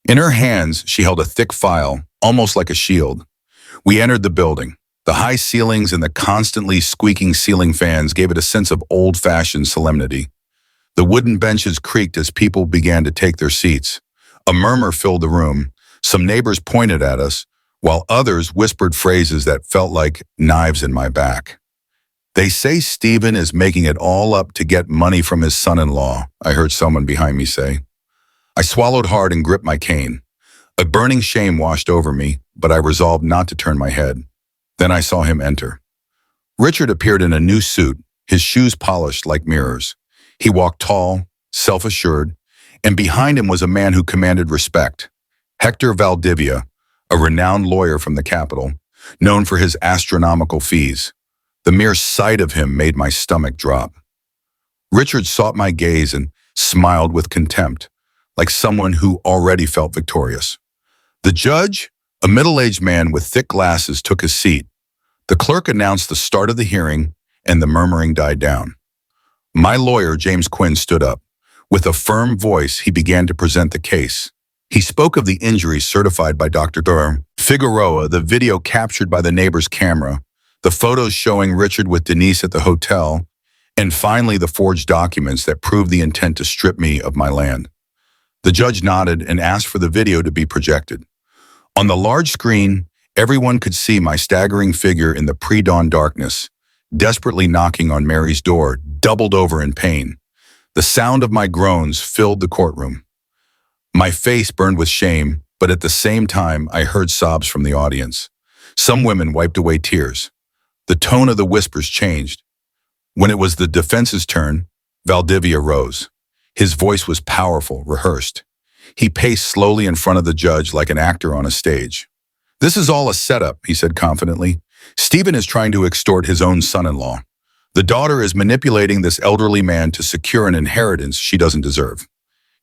In her hands, she held a thick file, almost like a shield. We entered the building. The high ceilings and the constantly squeaking ceiling fans gave it a sense of old-fashioned solemnity. The wooden benches creaked as people began to take their seats. A murmur filled the room. Some neighbors pointed at us, while others whispered phrases that felt like knives in my back. They say Stephen is making it all up to get money from his son-in-law, I heard someone behind me say. I swallowed hard and gripped my cane. A burning shame washed over me, but I resolved not to turn my head. Then I saw him enter. Richard appeared in a new suit, his shoes polished like mirrors. He walked tall, self-assured, and behind him was a man who commanded respect. Hector Valdivia, a renowned lawyer from the capital, known for his astronomical fees. The mere sight of him made my stomach drop. Richard sought my gaze and smiled with contempt, like someone who already felt victorious. The judge, a middle-aged man with thick glasses, took his seat. The clerk announced the start of the hearing, and the murmuring died down. My lawyer, James Quinn, stood up. With a firm voice, he began to present the case. He spoke of the injuries certified by Dr. Figueroa, the video captured by the neighbor's camera, the photos showing Richard with Denise at the hotel, and finally the forged documents that proved the intent to strip me of my land. The judge nodded and asked for the video to be projected. On the large screen, everyone could see my staggering figure in the pre-dawn darkness, desperately knocking on Mary's door, doubled over in pain. The sound of my groans filled the courtroom. My face burned with shame, but at the same time, I heard sobs from the audience. Some women wiped away tears. The tone of the whispers changed. When it was the defense's turn, Valdivia rose. His voice was powerful, rehearsed. He paced slowly in front of the judge like an actor on a stage. "This is all a setup," he said confidently. "Stephen is trying to extort his own son-in-law. The daughter is manipulating this elderly man to secure an inheritance she doesn't deserve."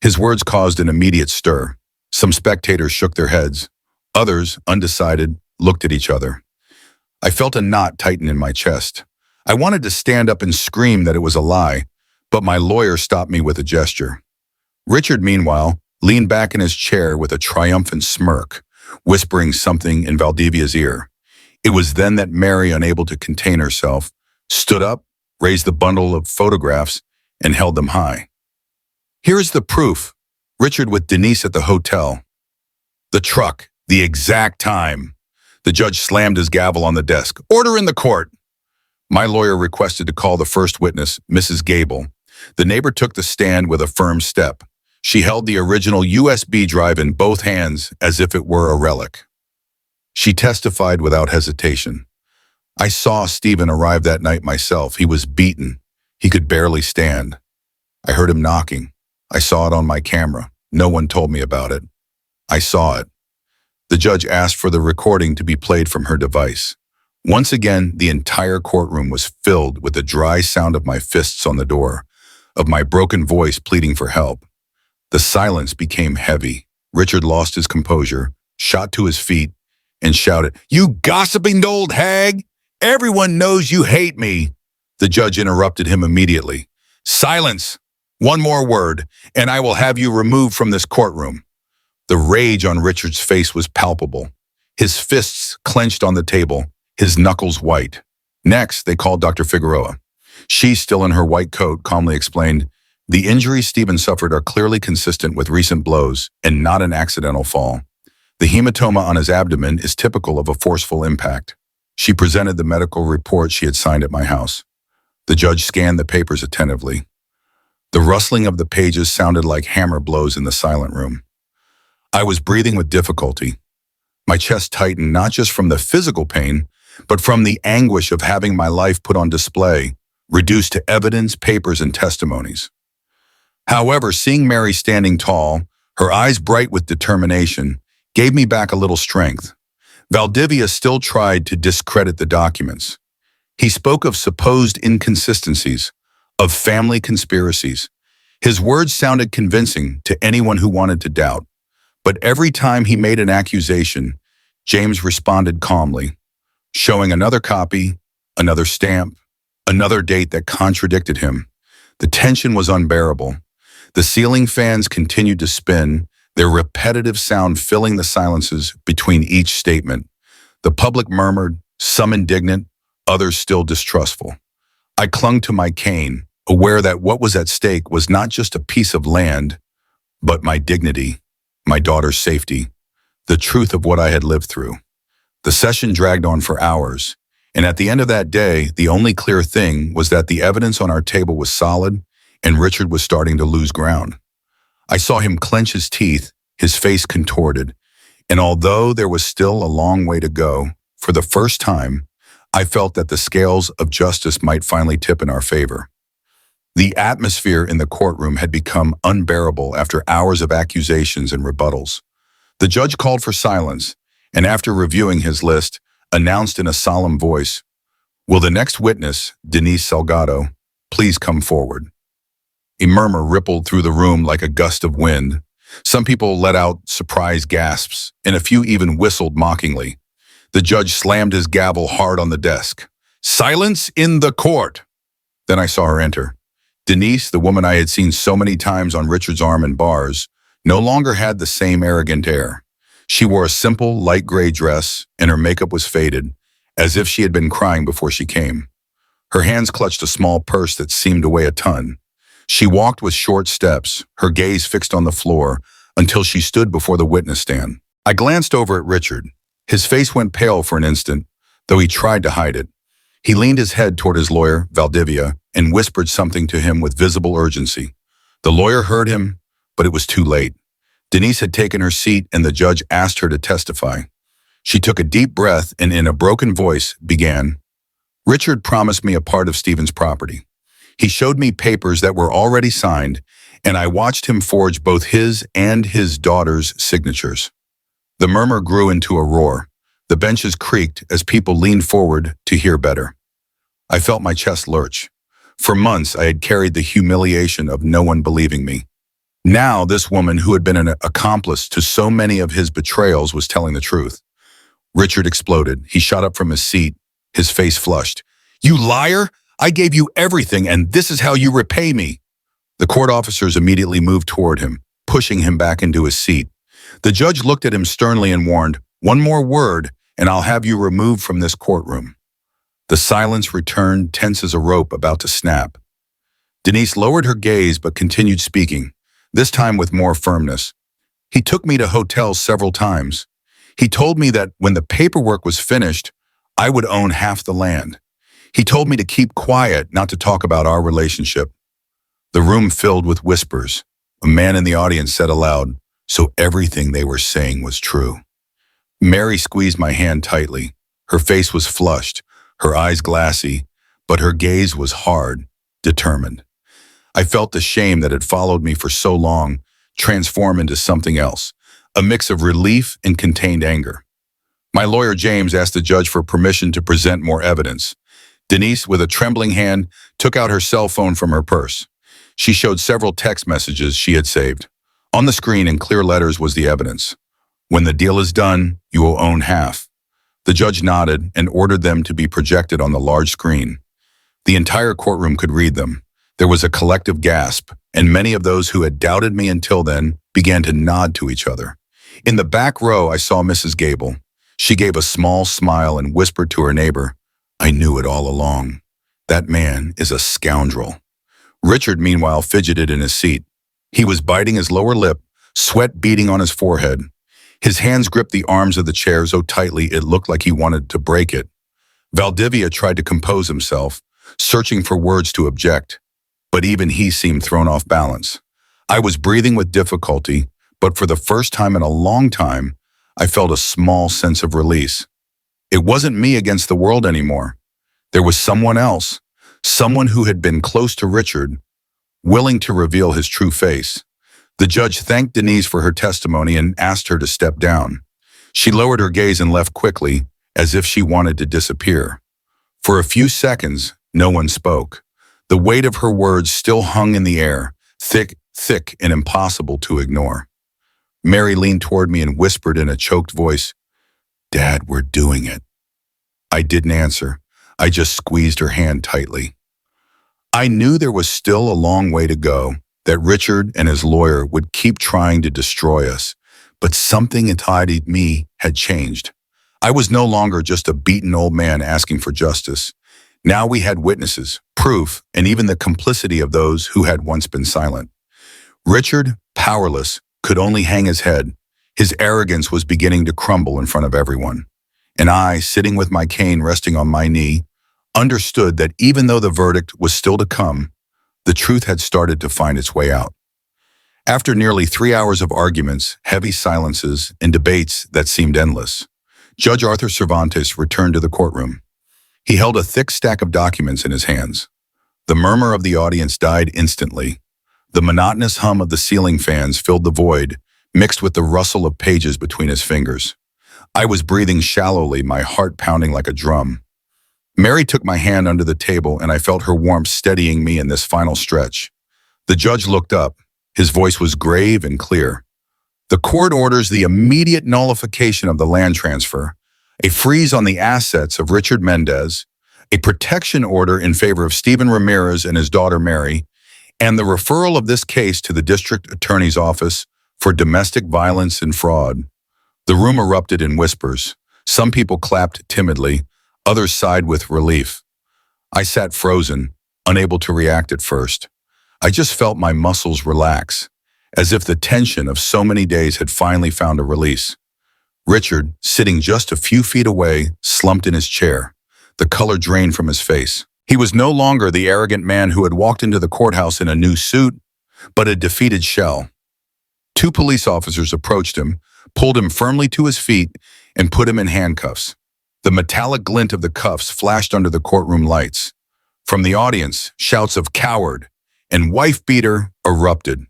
His words caused an immediate stir. Some spectators shook their heads. Others, undecided, looked at each other. I felt a knot tighten in my chest. I wanted to stand up and scream that it was a lie, but my lawyer stopped me with a gesture. Richard, meanwhile, leaned back in his chair with a triumphant smirk, whispering something in Valdivia's ear. It was then that Mary, unable to contain herself, stood up, raised the bundle of photographs, and held them high. "Here is the proof. Richard with Denise at the hotel. The truck, the exact time." The judge slammed his gavel on the desk. "Order in the court." My lawyer requested to call the first witness, Mrs. Gable. The neighbor took the stand with a firm step. She held the original USB drive in both hands as if it were a relic. She testified without hesitation. "I saw Stephen arrive that night myself. He was beaten. He could barely stand. I heard him knocking. I saw it on my camera. No one told me about it. I saw it." The judge asked for the recording to be played from her device. Once again, the entire courtroom was filled with the dry sound of my fists on the door, of my broken voice pleading for help. The silence became heavy. Richard lost his composure, shot to his feet, and shouted, "You gossiping old hag! Everyone knows you hate me!" The judge interrupted him immediately. "Silence! One more word, and I will have you removed from this courtroom." The rage on Richard's face was palpable. His fists clenched on the table, his knuckles white. Next, they called Dr. Figueroa. She, still in her white coat, calmly explained, "The injuries Stephen suffered are clearly consistent with recent blows and not an accidental fall. The hematoma on his abdomen is typical of a forceful impact." She presented the medical report she had signed at my house. The judge scanned the papers attentively. The rustling of the pages sounded like hammer blows in the silent room. I was breathing with difficulty. My chest tightened not just from the physical pain, but from the anguish of having my life put on display, reduced to evidence, papers, and testimonies. However, seeing Mary standing tall, her eyes bright with determination, gave me back a little strength. Valdivia still tried to discredit the documents. He spoke of supposed inconsistencies, of family conspiracies. His words sounded convincing to anyone who wanted to doubt. But every time he made an accusation, James responded calmly, showing another copy, another stamp, another date that contradicted him. The tension was unbearable. The ceiling fans continued to spin, their repetitive sound filling the silences between each statement. The public murmured, some indignant, others still distrustful. I clung to my cane, aware that what was at stake was not just a piece of land, but my dignity, my daughter's safety, the truth of what I had lived through. The session dragged on for hours, And at the end of that day, the only clear thing was that the evidence on our table was solid and Richard was starting to lose ground. I saw him clench his teeth, his face contorted, and although there was still a long way to go, for the first time, I felt that the scales of justice might finally tip in our favor. The atmosphere in the courtroom had become unbearable after hours of accusations and rebuttals. The judge called for silence, and after reviewing his list, announced in a solemn voice, "Will the next witness, Denise Salgado, please come forward?" A murmur rippled through the room like a gust of wind. Some people let out surprised gasps, and a few even whistled mockingly. The judge slammed his gavel hard on the desk. "Silence in the court!" Then I saw her enter. Denise, the woman I had seen so many times on Richard's arm in bars, no longer had the same arrogant air. She wore a simple, light gray dress, and her makeup was faded, as if she had been crying before she came. Her hands clutched a small purse that seemed to weigh a ton. She walked with short steps, her gaze fixed on the floor, until she stood before the witness stand. I glanced over at Richard. His face went pale for an instant, though he tried to hide it. He leaned his head toward his lawyer, Valdivia, and whispered something to him with visible urgency. The lawyer heard him, but it was too late. Denise had taken her seat and the judge asked her to testify. She took a deep breath and in a broken voice began, "Richard promised me a part of Stephen's property. He showed me papers that were already signed, and I watched him forge both his and his daughter's signatures." The murmur grew into a roar. The benches creaked as people leaned forward to hear better. I felt my chest lurch. For months, I had carried the humiliation of no one believing me. Now, this woman who had been an accomplice to so many of his betrayals was telling the truth. Richard exploded. He shot up from his seat, his face flushed. "You liar! I gave you everything, and this is how you repay me." The court officers immediately moved toward him, pushing him back into his seat. The judge looked at him sternly and warned, "One more word, and I'll have you removed from this courtroom." The silence returned, tense as a rope about to snap. Denise lowered her gaze but continued speaking, this time with more firmness. "He took me to hotels several times. He told me that when the paperwork was finished, I would own half the land. He told me to keep quiet, not to talk about our relationship." The room filled with whispers. A man in the audience said aloud, "So everything they were saying was true." Mary squeezed my hand tightly. Her face was flushed, her eyes glassy, but her gaze was hard, determined. I felt the shame that had followed me for so long transform into something else, a mix of relief and contained anger. My lawyer James asked the judge for permission to present more evidence. Denise, with a trembling hand, took out her cell phone from her purse. She showed several text messages she had saved. On the screen in clear letters was the evidence. "When the deal is done, you will own half." The judge nodded and ordered them to be projected on the large screen. The entire courtroom could read them. There was a collective gasp, and many of those who had doubted me until then began to nod to each other. In the back row, I saw Mrs. Gable. She gave a small smile and whispered to her neighbor, "I knew it all along. That man is a scoundrel." Richard, meanwhile, fidgeted in his seat. He was biting his lower lip, sweat beading on his forehead. His hands gripped the arms of the chair so tightly it looked like he wanted to break it. Valdivia tried to compose himself, searching for words to object, but even he seemed thrown off balance. I was breathing with difficulty, but for the first time in a long time, I felt a small sense of release. It wasn't me against the world anymore. There was someone else, someone who had been close to Richard, willing to reveal his true face. The judge thanked Denise for her testimony and asked her to step down. She lowered her gaze and left quickly, as if she wanted to disappear. For a few seconds, no one spoke. The weight of her words still hung in the air, thick and impossible to ignore. Mary leaned toward me and whispered in a choked voice, "Dad, we're doing it." I didn't answer. I just squeezed her hand tightly. I knew there was still a long way to go, that Richard and his lawyer would keep trying to destroy us, but something inside me had changed. I was no longer just a beaten old man asking for justice. Now we had witnesses, proof, and even the complicity of those who had once been silent. Richard, powerless, could only hang his head. His arrogance was beginning to crumble in front of everyone. and I, sitting with my cane resting on my knee, understood that even though the verdict was still to come, the truth had started to find its way out. After nearly 3 hours of arguments, heavy silences, and debates that seemed endless, Judge Arthur Cervantes returned to the courtroom. He held a thick stack of documents in his hands. The murmur of the audience died instantly. The monotonous hum of the ceiling fans filled the void, mixed with the rustle of pages between his fingers. I was breathing shallowly, my heart pounding like a drum. Mary took my hand under the table, and I felt her warmth steadying me in this final stretch. The judge looked up. His voice was grave and clear. The court orders the immediate nullification of the land transfer, a freeze on the assets of Richard Mendez, a protection order in favor of Stephen Ramirez and his daughter Mary, and the referral of this case to the district attorney's office for domestic violence and fraud. The room erupted in whispers. Some people clapped timidly, others sighed with relief. I sat frozen, unable to react at first. I just felt my muscles relax, as if the tension of so many days had finally found a release. Richard, sitting just a few feet away, slumped in his chair. The color drained from his face. He was no longer the arrogant man who had walked into the courthouse in a new suit, but a defeated shell. 2 police officers approached him, pulled him firmly to his feet, and put him in handcuffs. The metallic glint of the cuffs flashed under the courtroom lights. From the audience, shouts of "coward" and "wife-beater" erupted.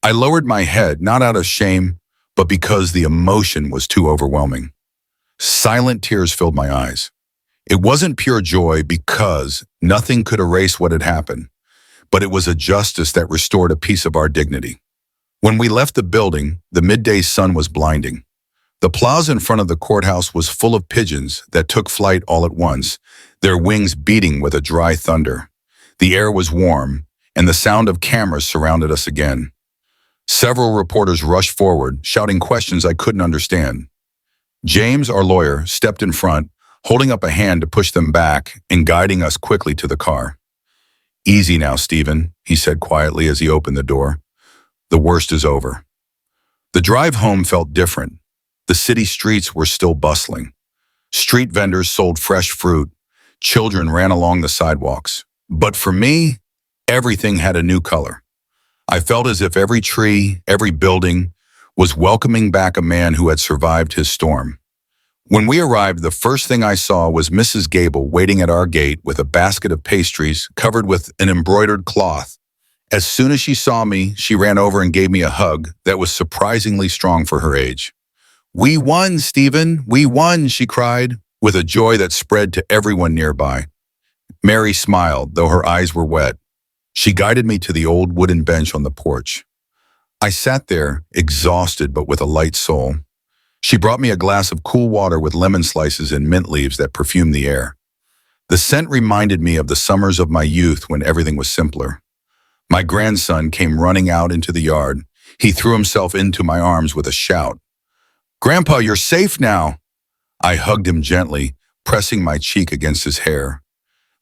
I lowered my head, not out of shame, but because the emotion was too overwhelming. Silent tears filled my eyes. It wasn't pure joy because nothing could erase what had happened, but it was a justice that restored a piece of our dignity. When we left the building, the midday sun was blinding. The plaza in front of the courthouse was full of pigeons that took flight all at once, their wings beating with a dry thunder. The air was warm, and the sound of cameras surrounded us again. Several reporters rushed forward, shouting questions I couldn't understand. James, our lawyer, stepped in front, holding up a hand to push them back and guiding us quickly to the car. "Easy now, Stephen," he said quietly as he opened the door. "The worst is over." The drive home felt different. The city streets were still bustling. Street vendors sold fresh fruit. Children ran along the sidewalks. But for me, everything had a new color. I felt as if every tree, every building, was welcoming back a man who had survived his storm. When we arrived, the first thing I saw was Mrs. Gable waiting at our gate with a basket of pastries covered with an embroidered cloth. As soon as she saw me, she ran over and gave me a hug that was surprisingly strong for her age. "We won, Stephen, we won," she cried, with a joy that spread to everyone nearby. Mary smiled, though her eyes were wet. She guided me to the old wooden bench on the porch. I sat there, exhausted but with a light soul. She brought me a glass of cool water with lemon slices and mint leaves that perfumed the air. The scent reminded me of the summers of my youth when everything was simpler. My grandson came running out into the yard. He threw himself into my arms with a shout. "Grandpa, you're safe now." I hugged him gently, pressing my cheek against his hair.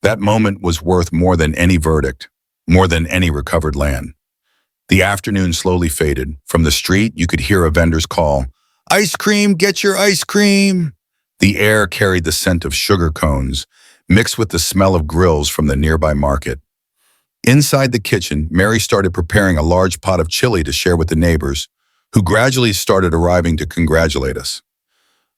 That moment was worth more than any verdict, more than any recovered land. The afternoon slowly faded. From the street, you could hear a vendor's call, "Ice cream, get your ice cream." The air carried the scent of sugar cones, mixed with the smell of grills from the nearby market. Inside the kitchen, Mary started preparing a large pot of chili to share with the neighbors, who gradually started arriving to congratulate us.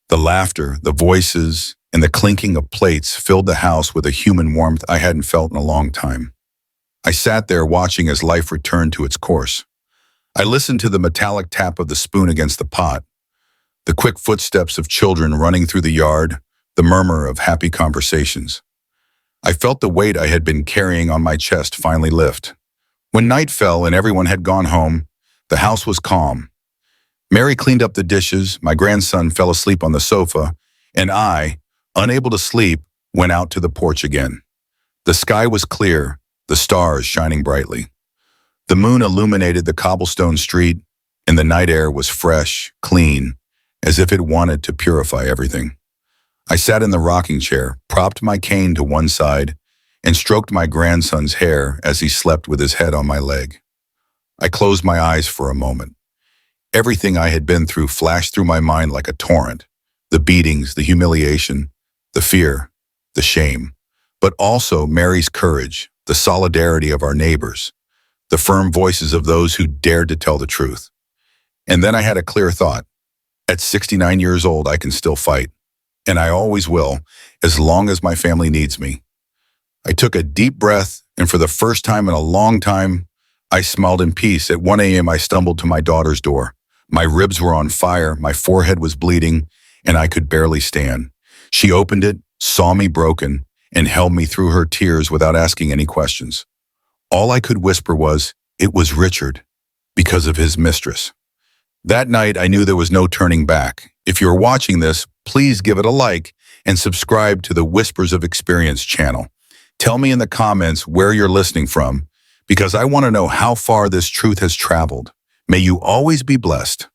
The laughter, the voices, and the clinking of plates filled the house with a human warmth I hadn't felt in a long time. I sat there watching as life returned to its course. I listened to the metallic tap of the spoon against the pot, the quick footsteps of children running through the yard, the murmur of happy conversations. I felt the weight I had been carrying on my chest finally lift. When night fell and everyone had gone home, the house was calm. Mary cleaned up the dishes, my grandson fell asleep on the sofa, and I, unable to sleep, went out to the porch again. The sky was clear, the stars shining brightly. The moon illuminated the cobblestone street, and the night air was fresh, clean, as if it wanted to purify everything. I sat in the rocking chair, propped my cane to one side, and stroked my grandson's hair as he slept with his head on my leg. I closed my eyes for a moment. Everything I had been through flashed through my mind like a torrent. The beatings, the humiliation, the fear, the shame, but also Mary's courage, the solidarity of our neighbors, the firm voices of those who dared to tell the truth. And then I had a clear thought. At 69 years old, I can still fight, and I always will, as long as my family needs me. I took a deep breath, and for the first time in a long time, I smiled in peace. At 1 a.m., I stumbled to my daughter's door. My ribs were on fire, my forehead was bleeding, and I could barely stand. She opened it, saw me broken, and held me through her tears without asking any questions. All I could whisper was, "It was Richard," because of his mistress. That night, I knew there was no turning back. If you're watching this, please give it a like and subscribe to the Whispers of Experience channel. Tell me in the comments where you're listening from, because I want to know how far this truth has traveled. May you always be blessed.